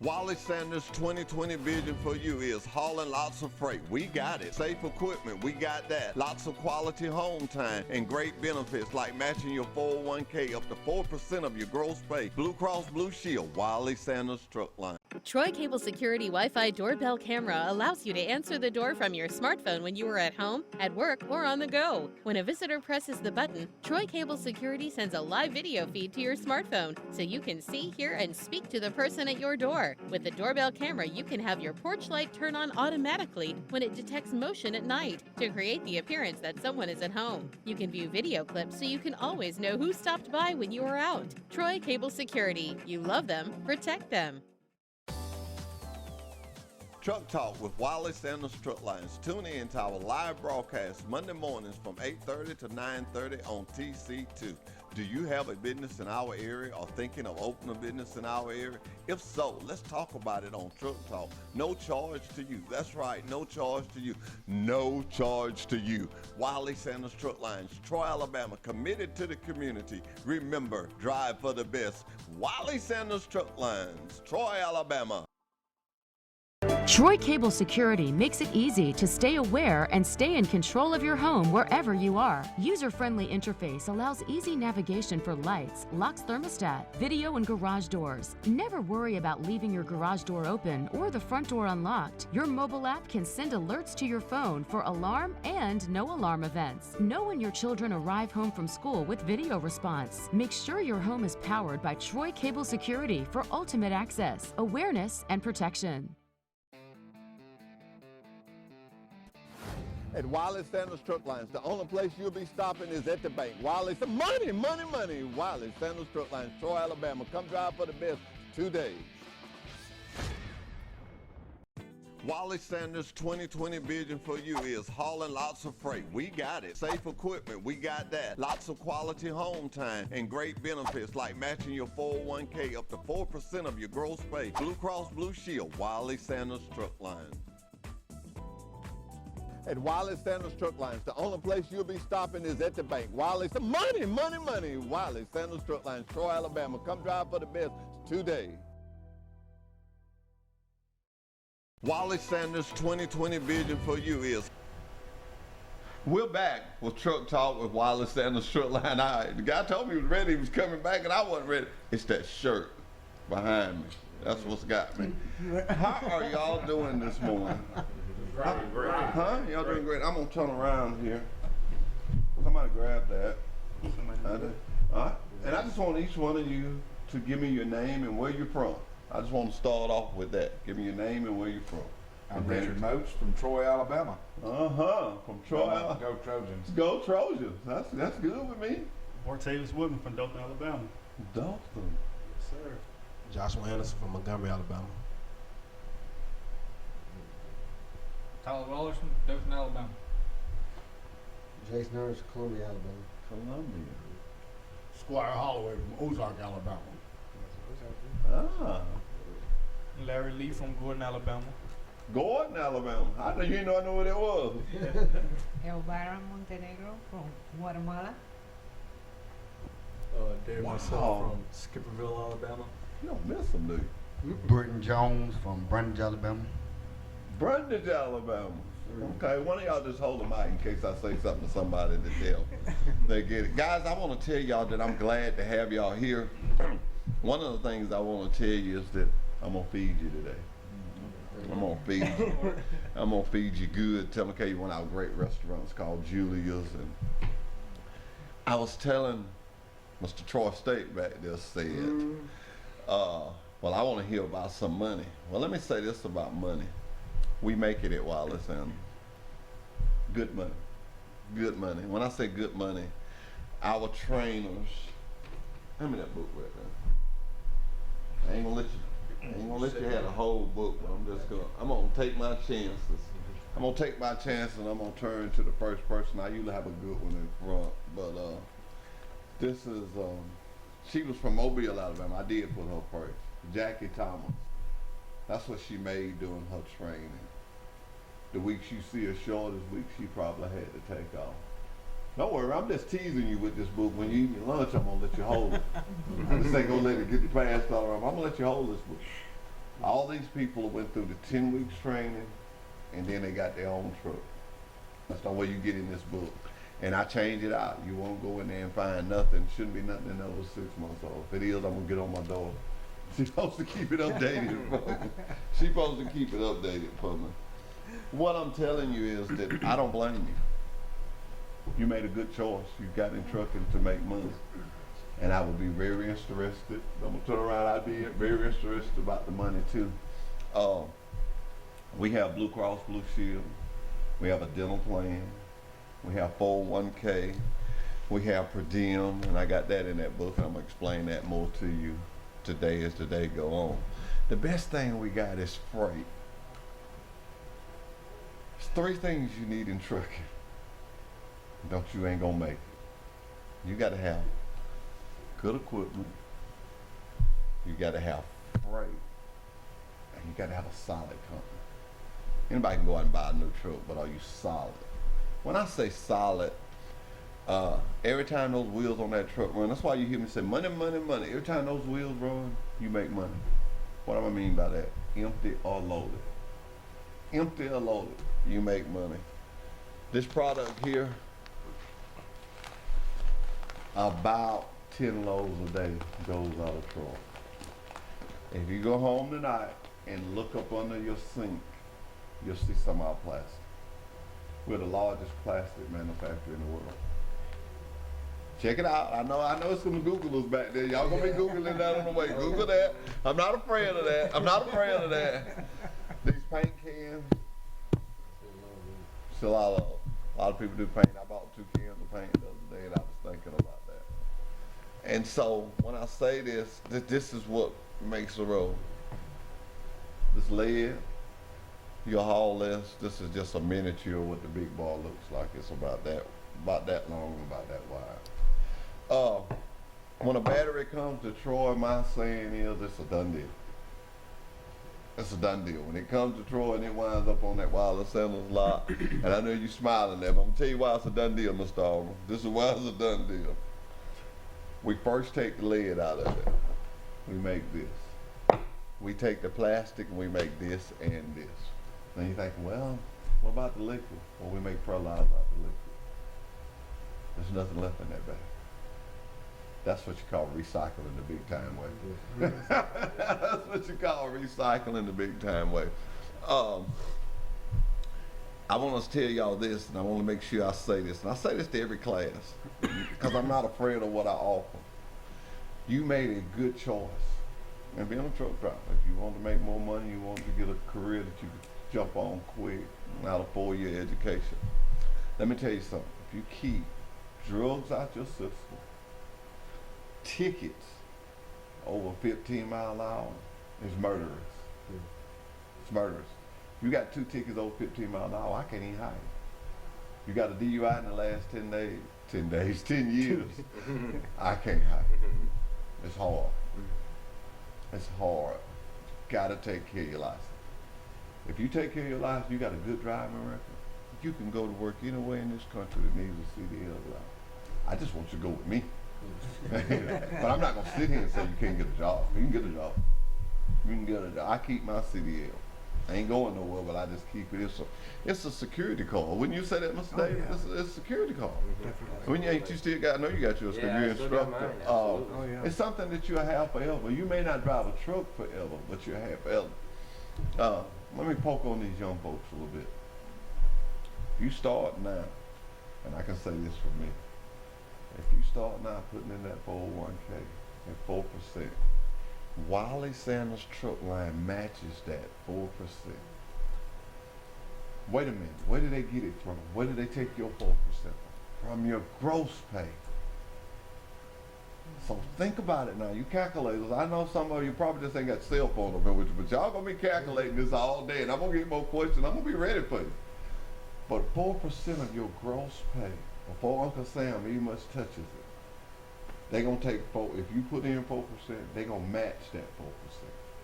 Speaker 1: Wiley Sanders' 2020 vision for you is hauling lots of freight. We got it. Safe equipment, we got that. Lots of quality home time and great benefits like matching your 401k up to 4% of your gross pay. Blue Cross Blue Shield, Wiley Sanders Truck Line.
Speaker 4: Troy Cable Security Wi-Fi doorbell camera allows you to answer the door from your smartphone when you are at home, at work, or on the go. When a visitor presses the button, Troy Cable Security sends a live video feed to your smartphone so you can see, hear, and speak to the person at your door. With the doorbell camera, you can have your porch light turn on automatically when it detects motion at night to create the appearance that someone is at home. You can view video clips so you can always know who stopped by when you are out. Troy Cable Security. You love them, protect them.
Speaker 1: Truck Talk with Wiley Sanders Truck Lines. Tune in to our live broadcast Monday mornings from 8:30 to 9:30 on TC2. Do you have a business in our area or thinking of opening a business in our area? If so, let's talk about it on Truck Talk. No charge to you. That's right, no charge to you. No charge to you. Wiley Sanders Truck Lines, Troy, Alabama, committed to the community. Remember, drive for the best. Wiley Sanders Truck Lines, Troy, Alabama.
Speaker 2: Troy Cable Security makes it easy to stay aware and stay in control of your home wherever you are. User-friendly interface allows easy navigation for lights, locks thermostat, video and garage doors. Never worry about leaving your garage door open or the front door unlocked. Your mobile app can send alerts to your phone for alarm and no alarm events. Know when your children arrive home from school with video response. Make sure your home is powered by Troy Cable Security for ultimate access, awareness, and protection.
Speaker 1: At Wiley Sanders Truck Lines, the only place you'll be stopping is at the bank. Wiley, money, money, money. Wiley Sanders Truck Lines, Troy, Alabama. Come drive for the best today. Wiley Sanders' 2020 vision for you is hauling lots of freight. We got it. Safe equipment, we got that. Lots of quality home time and great benefits like matching your 401k up to 4% of your gross pay. Blue Cross Blue Shield, Wiley Sanders Truck Lines. At Wiley Sanders Truck Lines, the only place you'll be stopping is at the bank. Wiley, money, money, money. Wiley Sanders Truck Lines, Troy, Alabama. Come drive for the best today. Wiley Sanders' 2020 vision for you is. We're back with Truck Talk with Wiley Sanders Truck Line. The guy told me he was ready, he was coming back, and I wasn't ready. It's that shirt behind me. That's what's got me. How are y'all doing this morning?
Speaker 6: Great.
Speaker 1: Huh? Y'all doing great. I'm gonna turn around here. Somebody grab that. All right. And I just want each one of you to give me your name and where you're from. I just want to start off with that. Give me your name and where you're from.
Speaker 7: I'm Richard Moats from Troy, Alabama.
Speaker 1: From Troy, Alabama.
Speaker 7: Go Trojans.
Speaker 1: Go Trojans. That's good with me.
Speaker 8: Martavis Woodman from Dothan, Alabama.
Speaker 1: Dothan.
Speaker 8: Yes, sir.
Speaker 9: Joshua Anderson from Montgomery, Alabama.
Speaker 10: Tyler Wallace from Dothan, Alabama.
Speaker 9: Jason Ernst, Columbia, Alabama.
Speaker 1: Columbia.
Speaker 7: Squire Holloway from Ozark, Alabama.
Speaker 1: Ah.
Speaker 10: Larry Lee from Gordon, Alabama.
Speaker 1: Gordon, Alabama. I know you know where that was.
Speaker 11: Elvira Montenegro from Guatemala.
Speaker 10: Darren
Speaker 1: Wow.
Speaker 10: myself from Skipperville, Alabama.
Speaker 1: You don't miss them, do you?
Speaker 7: Britton Jones from Brandon, Alabama.
Speaker 1: Brandon, Alabama. Okay, one of y'all just hold the mic in case I say something to somebody that they get it. Guys, I want to tell y'all that I'm glad to have y'all here. One of the things I want to tell you is that I'm going to feed you today. I'm going to feed you. I'm going to feed you good. Tell me, okay, one of our great restaurants called Julia's. And I was telling Mr. Troy State back there said, well, I want to hear about some money. Well, let me say this about money. We make it at Wallace and good money. Good money. When I say good money, our trainers, hand me that book right there. I ain't gonna let you have the whole book, but I'm gonna take my chances. I'm gonna take my chances and I'm gonna turn to the first person. I usually have a good one in front, but this is, she was from Mobile, Alabama. I did put her first. Jackie Thomas. That's what she made during her training. The weeks you see her shortest week, she probably had to take off. Don't worry, I'm just teasing you with this book. When you eat your lunch, I'm gonna let you hold it. I just ain't gonna let it get the past all around. I'm gonna let you hold this book. All these people went through the 10 weeks training, and then they got their own truck. That's the way you get in this book. And I change it out. You won't go in there and find nothing. Shouldn't be nothing in over 6 months old. If it is, I'm gonna get on my daughter. She's supposed to keep it updated for me. She's supposed to keep it updated for me. What I'm telling you is that I don't blame you. You made a good choice. You got in trucking to make money. And I would be very interested. I'm gonna turn around, I'd be very interested about the money too. We have Blue Cross Blue Shield. We have a dental plan. We have 401k. We have per diem, and I got that in that book. I'm gonna explain that more to you today as the day go on. The best thing we got is freight. There's 3 things you need in trucking. Don't you ain't gonna make it. You gotta have good equipment. You gotta have freight. And you gotta have a solid company. Anybody can go out and buy a new truck, but are you solid? When I say solid, every time those wheels on that truck run, that's why you hear me say money, money, money. Every time those wheels run, you make money. What do I mean by that? Empty or loaded. Empty or loaded, you make money. This product here, about 10 loads a day goes out of truck. If you go home tonight and look up under your sink, you'll see some of our plastic. We're the largest plastic manufacturer in the world. Check it out. I know some Googlers back there. Y'all gonna be Googling that on the way. Google that. I'm not afraid of that. I'm not afraid of that. These paint cans, still a lot of people do paint. I bought 2 cans of paint the other day and I was thinking about that. And so when I say this, this is what makes the road. This lead, your haul less, this is just a miniature of what the big ball looks like. It's about that long and about that wide. When a battery comes to Troy, my saying is it's a done deal. It's a done deal. When it comes to Troy and it winds up on that Wireless Sandals lot, and I know you're smiling there, but I'm gonna tell you why it's a done deal, Mr. Auburn. This is why it's a done deal. We first take the lead out of it. We make this. We take the plastic and we make this and this. Then you're thinking, well, what about the liquid? Well, we make Perlite out the liquid. There's nothing left in that bag. That's what you call recycling the big time way. That's what you call recycling the big time way. I want to tell y'all this, and I want to make sure I say this, and I say this to every class, because I'm not afraid of what I offer. You made a good choice. And being a truck driver, if you want to make more money, you want to get a career that you can jump on quick, out of 4-year education. Let me tell you something. If you keep drugs out your system, tickets over 15 miles an hour is murderous. It's murderous. You got 2 tickets over 15 miles an hour, I can't even hire you. You got a DUI in the last 10 years, I can't hire you. It's hard. It's hard. Gotta take care of your license. If you take care of your license, you got a good driving record, you can go to work anywhere in this country that needs a CDL driver. I just want you to go with me. But I'm not gonna sit here and say you can't get a job. You can get a job. You can get it. I keep my CDL. I ain't going nowhere, but I just keep it. It's a security card. Wouldn't you say that, Mr. Davis?
Speaker 5: Yeah.
Speaker 1: It's a security card.
Speaker 5: Definitely.
Speaker 1: When you still got, I know you got your
Speaker 6: Yeah, I still got mine,
Speaker 1: instructor.
Speaker 6: absolutely.
Speaker 5: Oh, yeah.
Speaker 1: It's something that you'll have forever. You may not drive a truck forever, but you'll have forever. Let me poke on these young folks a little bit. You start now, and I can say this for me. If you start now putting in that 401k at 4%, Wiley Sanders Truck Line matches that 4%. Wait a minute, where did they get it from? Where did they take your 4% from? Your gross pay. So think about it now, you calculators. I know some of you probably just ain't got cell phone up there with you, but y'all gonna be calculating this all day, and I'm gonna get more questions. I'm gonna be ready for you. But 4% of your gross pay, before Uncle Sam even much touches it, they gonna take if you put in 4%, they gonna match that 4%.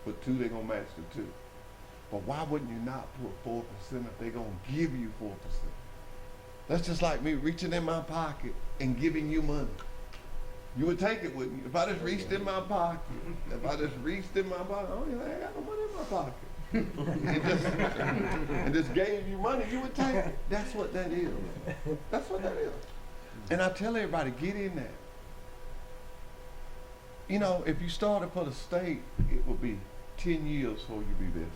Speaker 1: Put 2, they gonna match the 2. But why wouldn't you not put 4% if they gonna give you 4%? That's just like me reaching in my pocket and giving you money. You would take it, wouldn't you? If I just reached in my pocket, oh, yeah, I got no money in my pocket. and just gave you money, you would take it. That's what that is. That's what that is. And I tell everybody, get in there. You know, if you started for the state, it would be 10 years before you be vested.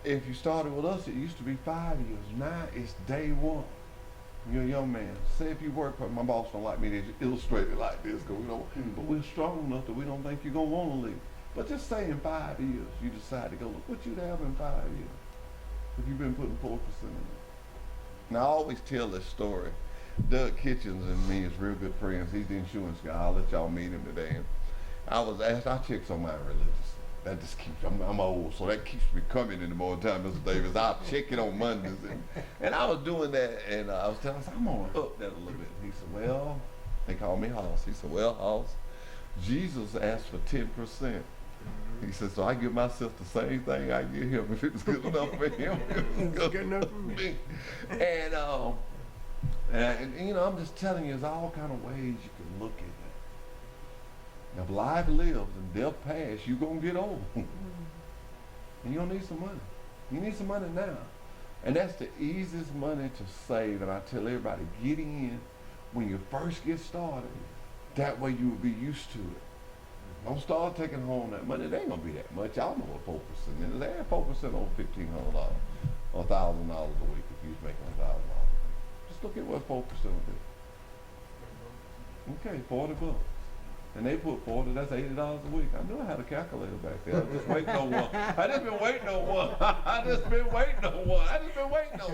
Speaker 1: If you started with us, it used to be 5 years. Now it's day one. You're a young man. Say if you work for, my boss don't like me to illustrate it like this, because we don't, but we're strong enough that we don't think you're going to want to leave. But just say in 5 years, you decide to go, look what you'd have in 5 years if you've been putting 4% in it. Now I always tell this story. Doug Kitchens and me is real good friends. He's the insurance guy. I'll let y'all meet him today. And I was asked, I check on mine religiously. That just keeps, I'm old, so that keeps me coming in the morning time, Mr. Davis. I'll check it on Mondays. And I was doing that, and I was telling him, I'm going to up that a little bit. He said, well, they call me Hoss. He said, well, Hoss, Jesus asked for 10%. He said, so I give myself the same thing I give him. If it was good enough for him, it was good enough for me. And you know, I'm just telling you, there's all kind of ways you can look at it. If life lives and death pass, you're going to get old. And you're going to need some money. You need some money now. And that's the easiest money to save. And I tell everybody, get in when you first get started. That way you will be used to it. Don't start taking home that money. It ain't going to be that much. Y'all know what 4% is. They have 4% on $1,500 or $1,000 a week if you're making $1,000 a week. Just look at what 4% will be. Okay, $40. And they put 40, that's $80 a week. I knew I had a calculator back there. I was just waiting on one. I just been waiting on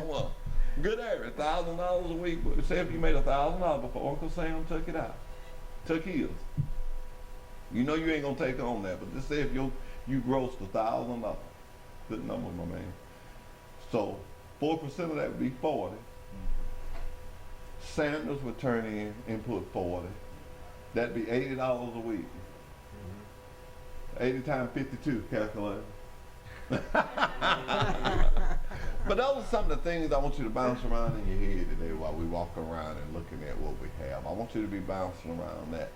Speaker 1: one. Good area, $1,000 a week. But say if you made $1,000 before Uncle Sam took it out, took his. You know you ain't gonna take on that, but just say if you grossed $1,000. Good number, my man. So 4% of that would be 40. Sanders would turn in and put 40. That'd be $80 a week. 80 times 52, calculate. But those are some of the things I want you to bounce around in your head today while we walk around and looking at what we have. I want you to be bouncing around that.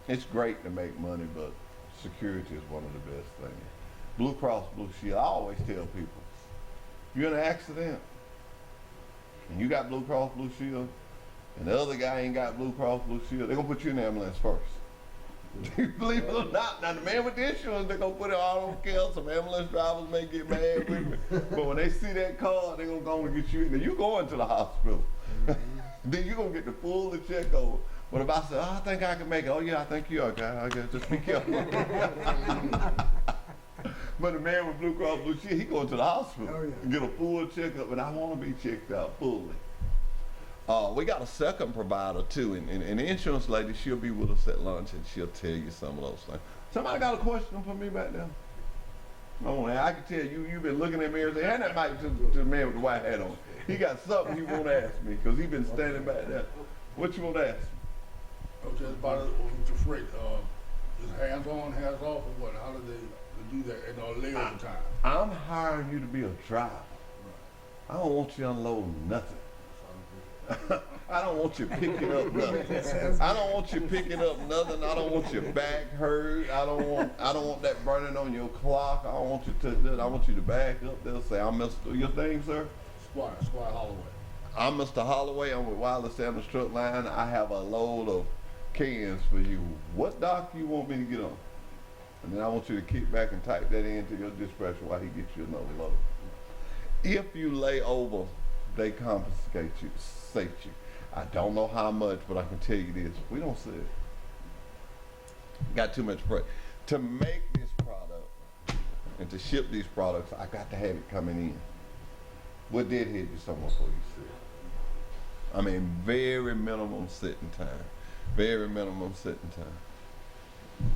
Speaker 1: It's great to make money, but security is one of the best things. Blue Cross Blue Shield, I always tell people, if you're in an accident and you got Blue Cross Blue Shield, and the other guy ain't got Blue Cross Blue Shield, they're going to put you in the ambulance first. Believe it or not. Now, the man with the insurance, they're going to put it all on care. Some ambulance drivers may get mad with me. But when they see that card, they're going to go and get you in there. You're going to the hospital. Then you're going to get the full check over. But if I say, oh, I think I can make it. Oh, yeah, I think you are, guy. I guess just be careful. But the man with Blue Cross Blue Shield, he going to the hospital and get a full checkup. And I want to be checked out fully. We got a second provider too, and the insurance lady, she'll be with us at lunch and she'll tell you some of those things. Somebody got a question for me back there? I can tell you've been looking at me and saying, hand that mic to the man with the white hat on. He got something he want to ask me because he's been standing back there. What you want to ask me?
Speaker 12: I was just about the freight. Is hands on, hands off, or what? How do they do that in layover time?
Speaker 1: I'm hiring you to be a driver. I don't want you to unload nothing. I don't want you picking up nothing. I don't want you picking up nothing. I don't want your back hurt. I don't want that burning on your clock. I don't want you to that. I want you to back up there and say, I'm Mr. Your thing, sir?
Speaker 12: Squire Holloway.
Speaker 1: I'm Mr. Holloway. I'm with Wireless Sanders Truck Line. I have a load of cans for you. What dock you want me to get on? And then I want you to kick back and type that into your dispatcher while he gets you another load. If you lay over, they confiscate you, sate you. I don't know how much, but I can tell you this. We don't sell it. Got too much freight. To make this product and to ship these products, I got to have it coming in. What did hit you somewhere before you see it? I mean, very minimum sitting time. Very minimum sitting time.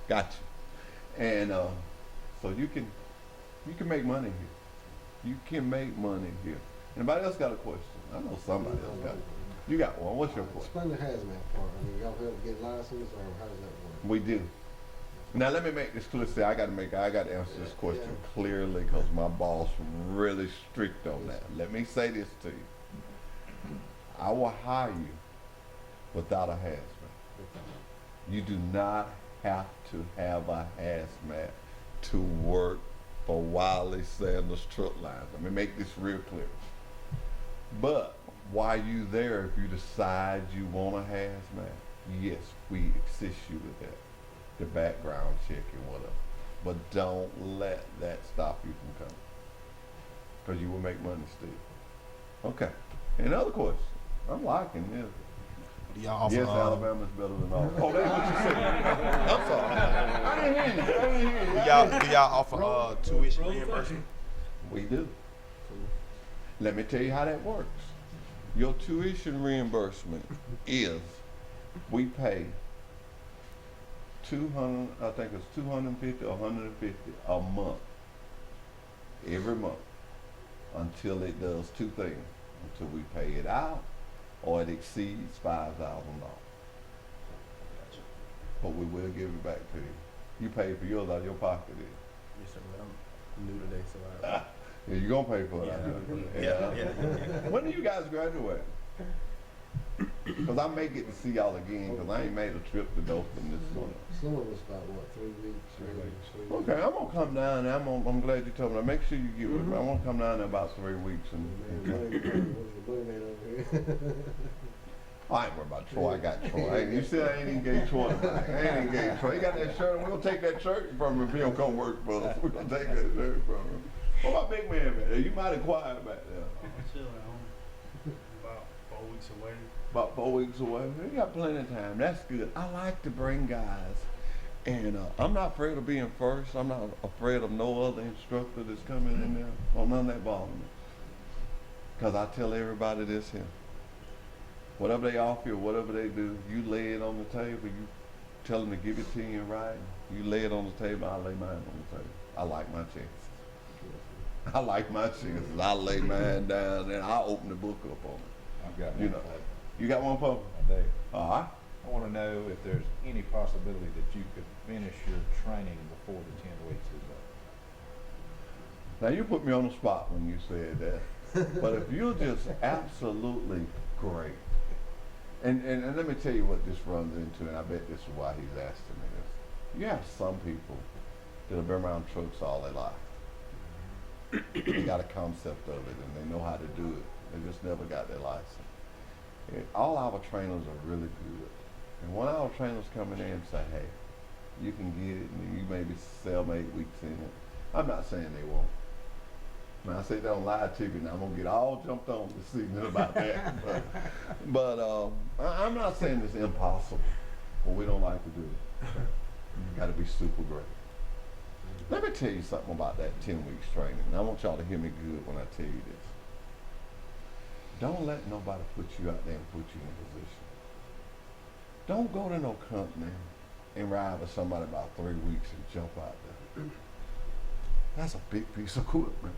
Speaker 1: Got you. And so you can make money here. You can make money here. Anybody else got a question? I know somebody else got it. You got one. What's your question?
Speaker 9: Explain the hazmat part. I mean, y'all help get licensed, or how does that work?
Speaker 1: We do. Now let me make this clear. See, I got to answer this question clearly because my boss really strict on that. Let me say this to you. I will hire you without a hazmat. You do not have to have a hazmat to work for Wiley Sanders Truck Lines. Let me make this real clear. But while you there, if you decide you want a hazmat, yes, we assist you with that. The background check and whatever. But don't let that stop you from coming. Because you will make money still. Okay. Any other questions? I'm liking this.
Speaker 9: Do y'all offer,
Speaker 1: yes, Alabama's better than all. Oh, that's what you said. I'm sorry. I didn't hear you.
Speaker 9: Do y'all offer tuition reimbursement?
Speaker 1: We do. Let me tell you how that works. Your tuition reimbursement is, we pay $200, I think it's $250 or $150 a month, every month, until it does two things, until we pay it out or it exceeds $5,000. But we will give it back to you. You pay for yours out of your pocket.
Speaker 9: Yes, sir. I'm new today, so
Speaker 1: yeah, you're going to pay for it. Yeah. When do you guys graduate? Because I may get to see y'all again because I ain't made a trip to Dothan this summer.
Speaker 9: Some of us about, what, 3 weeks? 3 weeks.
Speaker 1: Okay, I'm going to come down there. I'm glad you told me that. Make sure you get with me. I want to come down there about 3 weeks. I ain't worried about Troy. I got Troy. You see, I ain't engaged Troy tonight. I ain't engaged Troy. He got that shirt, and we're going to take that shirt from him if he don't come work for us. We're going to take that shirt from him. What about Big Man back there? You mighty quiet back there.
Speaker 8: I'm chilling at home. About 4 weeks away.
Speaker 1: About 4 weeks away. We got plenty of time. That's good. I like to bring guys, and I'm not afraid of being first. I'm not afraid of no other instructor that's coming in there. Well, none of that bothers me. Because I tell everybody this here. Whatever they offer you, whatever they do, you lay it on the table. You tell them to give it to you in writing. You lay it on the table. I lay mine on the table. I like my chances. I like my chances. I lay mine down and I open the book up on it.
Speaker 13: I've got
Speaker 1: you
Speaker 13: one.
Speaker 1: know. You got one, Papa?
Speaker 13: I do.
Speaker 1: All right.
Speaker 13: I want to know if there's any possibility that you could finish your training before the 10 weeks is up.
Speaker 1: Now you put me on the spot when you said that. But if you're just absolutely great, and let me tell you what this runs into, and I bet this is why he's asking me this. You have some people that have been around trucks all their life. They got a concept of it and they know how to do it. They just never got their license. And all our trainers are really good. And when our trainers come in there and say, hey, you can get it and you maybe sell 8 weeks in it, I'm not saying they won't. Now I say they don't lie to you, and I'm gonna get all jumped on this evening about that. but I'm not saying it's impossible, but we don't like to do it. You got to be super great. Let me tell you something about that 10 weeks training. And I want y'all to hear me good when I tell you this. Don't let nobody put you out there and put you in a position. Don't go to no company and ride with somebody about 3 weeks and jump out there. That's a big piece of equipment.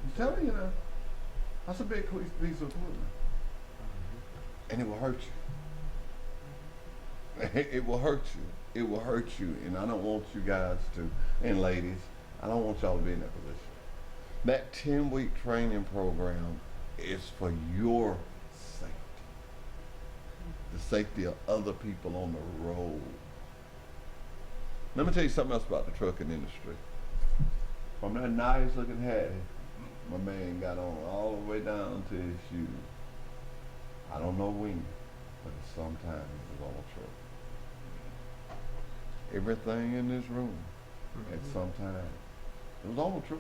Speaker 1: I'm telling you now, that's a big piece of equipment. And it will hurt you. It will hurt you. It will hurt you. And I don't want you guys to, and ladies, I don't want y'all to be in that position. That 10-week training program is for your safety. the safety of other people on the road. Let me tell you something else about the trucking industry. From that nice looking hat my man got on all the way down to his shoes. I don't know when, but sometimes it was on a truck. Everything in this room at some time, it was on a truck.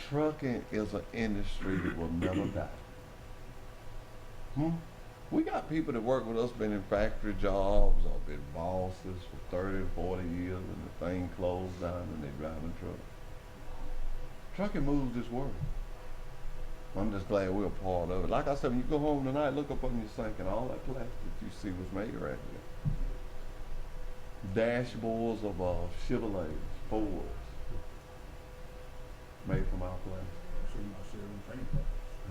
Speaker 1: Trucking is an industry that will never die. We got people that work with us, been in factory jobs or been bosses for 30, 40 years, and the thing closed down and they driving trucks. Trucking moves this world. I'm just glad we're a part of it. Like I said, when you go home tonight, look up on your sink and all that plastic you see was made right there. Dashboards of Chevrolets, Fords, made from our plastic.
Speaker 12: I see my share of paint.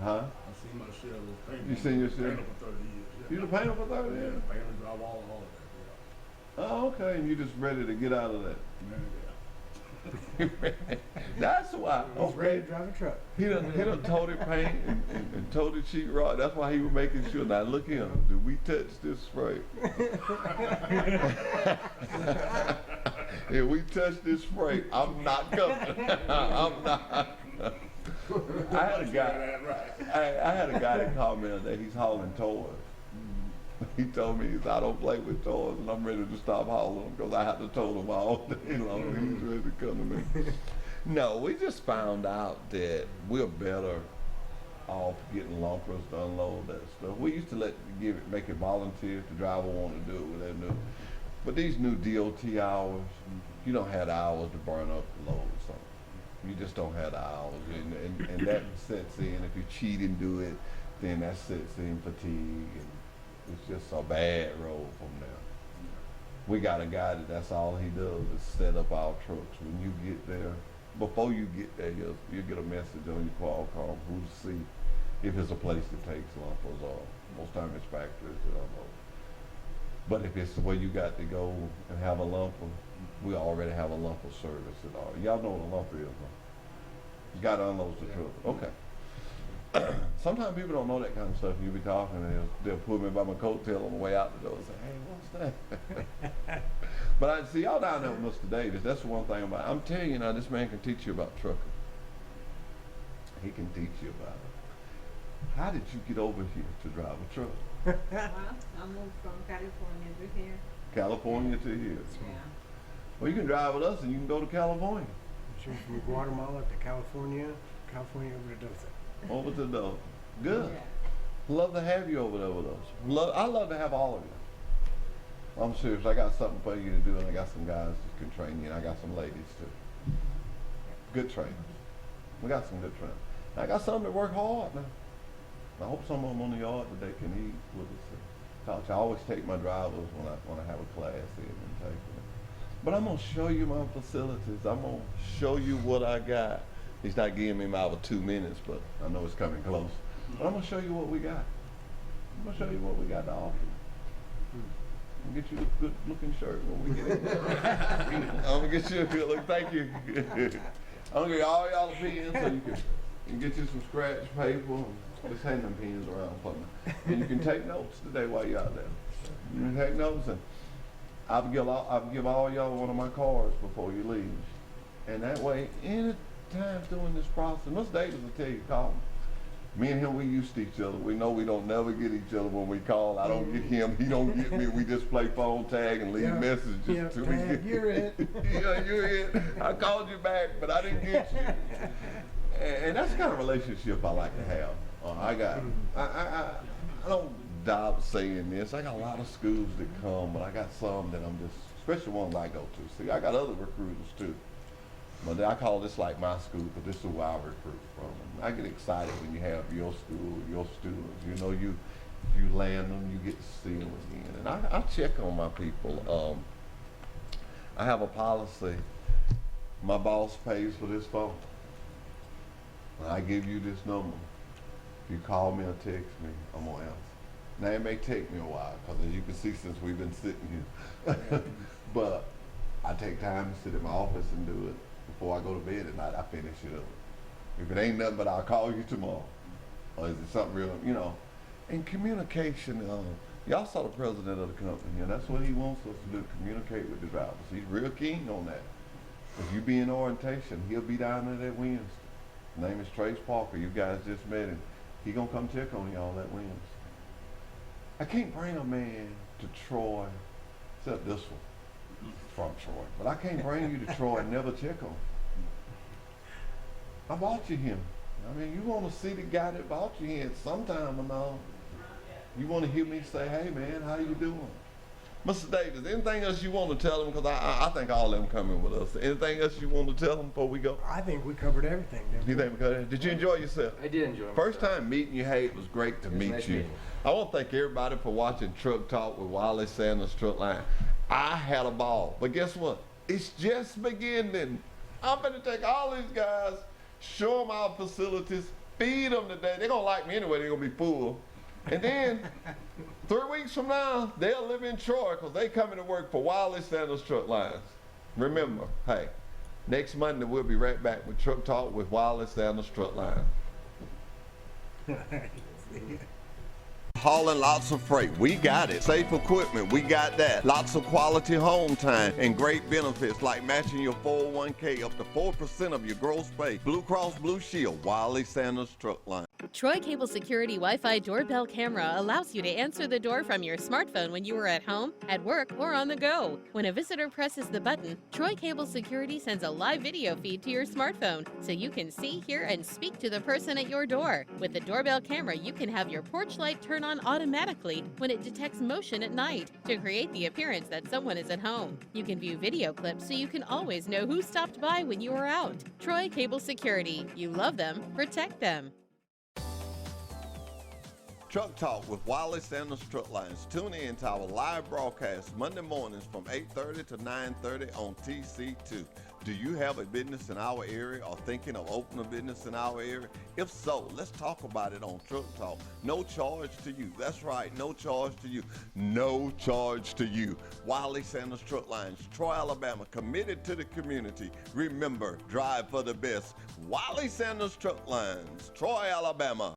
Speaker 1: Huh?
Speaker 12: I see my share of paint.
Speaker 1: You seen your share?
Speaker 12: Painted for 30 years. Yeah.
Speaker 1: You the painter for 30 years?
Speaker 12: Yeah, painted, drywall, all of that. Yeah.
Speaker 1: Oh, okay. And you just ready to get out of that?
Speaker 12: Man, yeah.
Speaker 1: That's why.
Speaker 5: He's ready to drive a truck.
Speaker 1: He done toted paint and toted sheetrock. That's why he was making sure. Now look here, do we touch this spray? If we touch this spray, I'm not coming. I'm not. I had a guy that called me the other day. He's hauling toys. He told me, I don't play with toys, and I'm ready to stop hauling them because I have to tow them all day long. He's ready to come to me. No, we just found out that we're better off getting lumpers to unload that stuff. We used to make it volunteer if the driver wanted to do it with that new. But these new DOT hours, you don't have the hours to burn up the load or something. You just don't have the hours, and that sets in. If you cheat and do it, then that sets in fatigue. And it's just a bad road from there. We got a guy that's all he does is set up our trucks. When you get there, before you get there, you'll get a message on your Qualcomm who's to see if it's a place that takes lumpers, or most times it's factories that I know. But if it's where you got to go and have a lumper, we already have a lumper service at all. Y'all know what a lumper is, huh? You got to unload the truck. Okay. Sometimes people don't know that kind of stuff. You'll be talking and they'll pull me by my coattail on the way out the door and say, hey, what's that? But I see y'all down there with Mr. Davis. That's the one thing about it. I'm telling you now, this man can teach you about trucking. He can teach you about it. How did you get over here to drive a truck?
Speaker 11: Well, I moved from California to here.
Speaker 1: California to here.
Speaker 11: Yeah.
Speaker 1: Well, you can drive with us and you can go to California.
Speaker 5: So from Guatemala to California over to Dothan.
Speaker 1: Over to Dothan. Good.
Speaker 11: Yeah.
Speaker 1: Love to have you over there with us. I love to have all of you. I'm serious. I got something for you to do, and I got some guys that can train you, and I got some ladies too. Good trainers. We got some good trainers. I got some that work hard now. I hope some of them on the yard today can eat with us. I always take my drivers when I have a class in and take them. But I'm gonna show you my facilities. I'm gonna show you what I got. He's not giving me about 2 minutes, but I know it's coming close. But I'm gonna show you what we got. I'm gonna show you what we got to offer. I'm gonna get you a good looking shirt when we get in. I'm gonna get you a good look. Thank you. I'm gonna get all y'all the pens so you can get you some scratch paper. And just hand them pens around for me. And you can take notes today while you're out there. You can take notes, and I'll give all y'all one of my cards before you leave. And that way, any time during this process, Mr. Davis will tell you, call me. Me and him, we used to each other. We know we don't never get each other when we call. I don't get him, he don't get me. We just play phone tag and leave messages till we get.
Speaker 5: You're it.
Speaker 1: Yeah, you're it. I called you back, but I didn't get you. And that's the kind of relationship I like to have. I don't doubt saying this. I got a lot of schools that come, but I got some that I'm just, especially ones I go to. See, I got other recruiters too. But I call this like my school, but this is who I recruit from. And I get excited when you have your school, your students. You know, you land them, you get to see them again. And I check on my people. I have a policy. My boss pays for this phone. I give you this number. If you call me or text me, I'm gonna answer. Now it may take me a while, because as you can see, since we've been sitting here, but I take time to sit in my office and do it. Before I go to bed at night, I finish it up. If it ain't nothing but I'll call you tomorrow, or is it something real, you know. And communication, y'all saw the president of the company, and that's what he wants us to do, communicate with the drivers. He's real keen on that. If you be in orientation, he'll be down there that Wednesday. His name is Trace Parker. You guys just met him. He gonna come check on y'all that Wednesday. I can't bring a man to Troy, except this one from Troy, but I can't bring you to Troy and never check on him. I bought you him. I mean, you want to see the guy that bought you here sometime or not. You want to hear me say, hey man, how you doing? Mr. Davis, anything else you want to tell them? Because I think all of them coming with us. Anything else you want to tell them before we go?
Speaker 5: I think we covered everything.
Speaker 1: You think we covered it? Did you enjoy yourself?
Speaker 6: I did enjoy myself.
Speaker 1: First time meeting you, hey, it was great to meet
Speaker 6: nice
Speaker 1: you.
Speaker 6: meeting.
Speaker 1: I want to thank everybody for watching Truck Talk with Wally Sanders Truck Line. I had a ball, but guess what? It's just beginning. I'm going to take all these guys, show them our facilities, feed them today. They're going to like me anyway. They're going to be full. And then 3 weeks from now, they'll live in Troy because they coming to work for Wally Sanders Truck Lines. Remember, hey, next Monday we'll be right back with Truck Talk with Wally Sanders Truck Lines. Hauling lots of freight, we got it. Safe equipment, we got that. Lots of quality home time and great benefits like matching your 401k up to 4% of your gross pay. Blue Cross Blue Shield, Wally Sanders Truck Line.
Speaker 4: Troy Cable Security Wi-Fi doorbell camera allows you to answer the door from your smartphone when you are at home, at work, or on the go. When a visitor presses the button, Troy Cable Security sends a live video feed to your smartphone so you can see, hear, and speak to the person at your door. With the doorbell camera, you can have your porch light turn on automatically when it detects motion at night to create the appearance that someone is at home. You can view video clips so you can always know who stopped by when you are out. Troy Cable Security. You love them, protect them.
Speaker 1: Truck Talk with Wally Sanders Truck Lines. Tune in to our live broadcast Monday mornings from 8:30 to 9:30 on TC2. Do you have a business in our area or thinking of opening a business in our area? If so, let's talk about it on Truck Talk. No charge to you. That's right, no charge to you. No charge to you. Wally Sanders Truck Lines, Troy, Alabama, committed to the community. Remember, drive for the best. Wally Sanders Truck Lines, Troy, Alabama.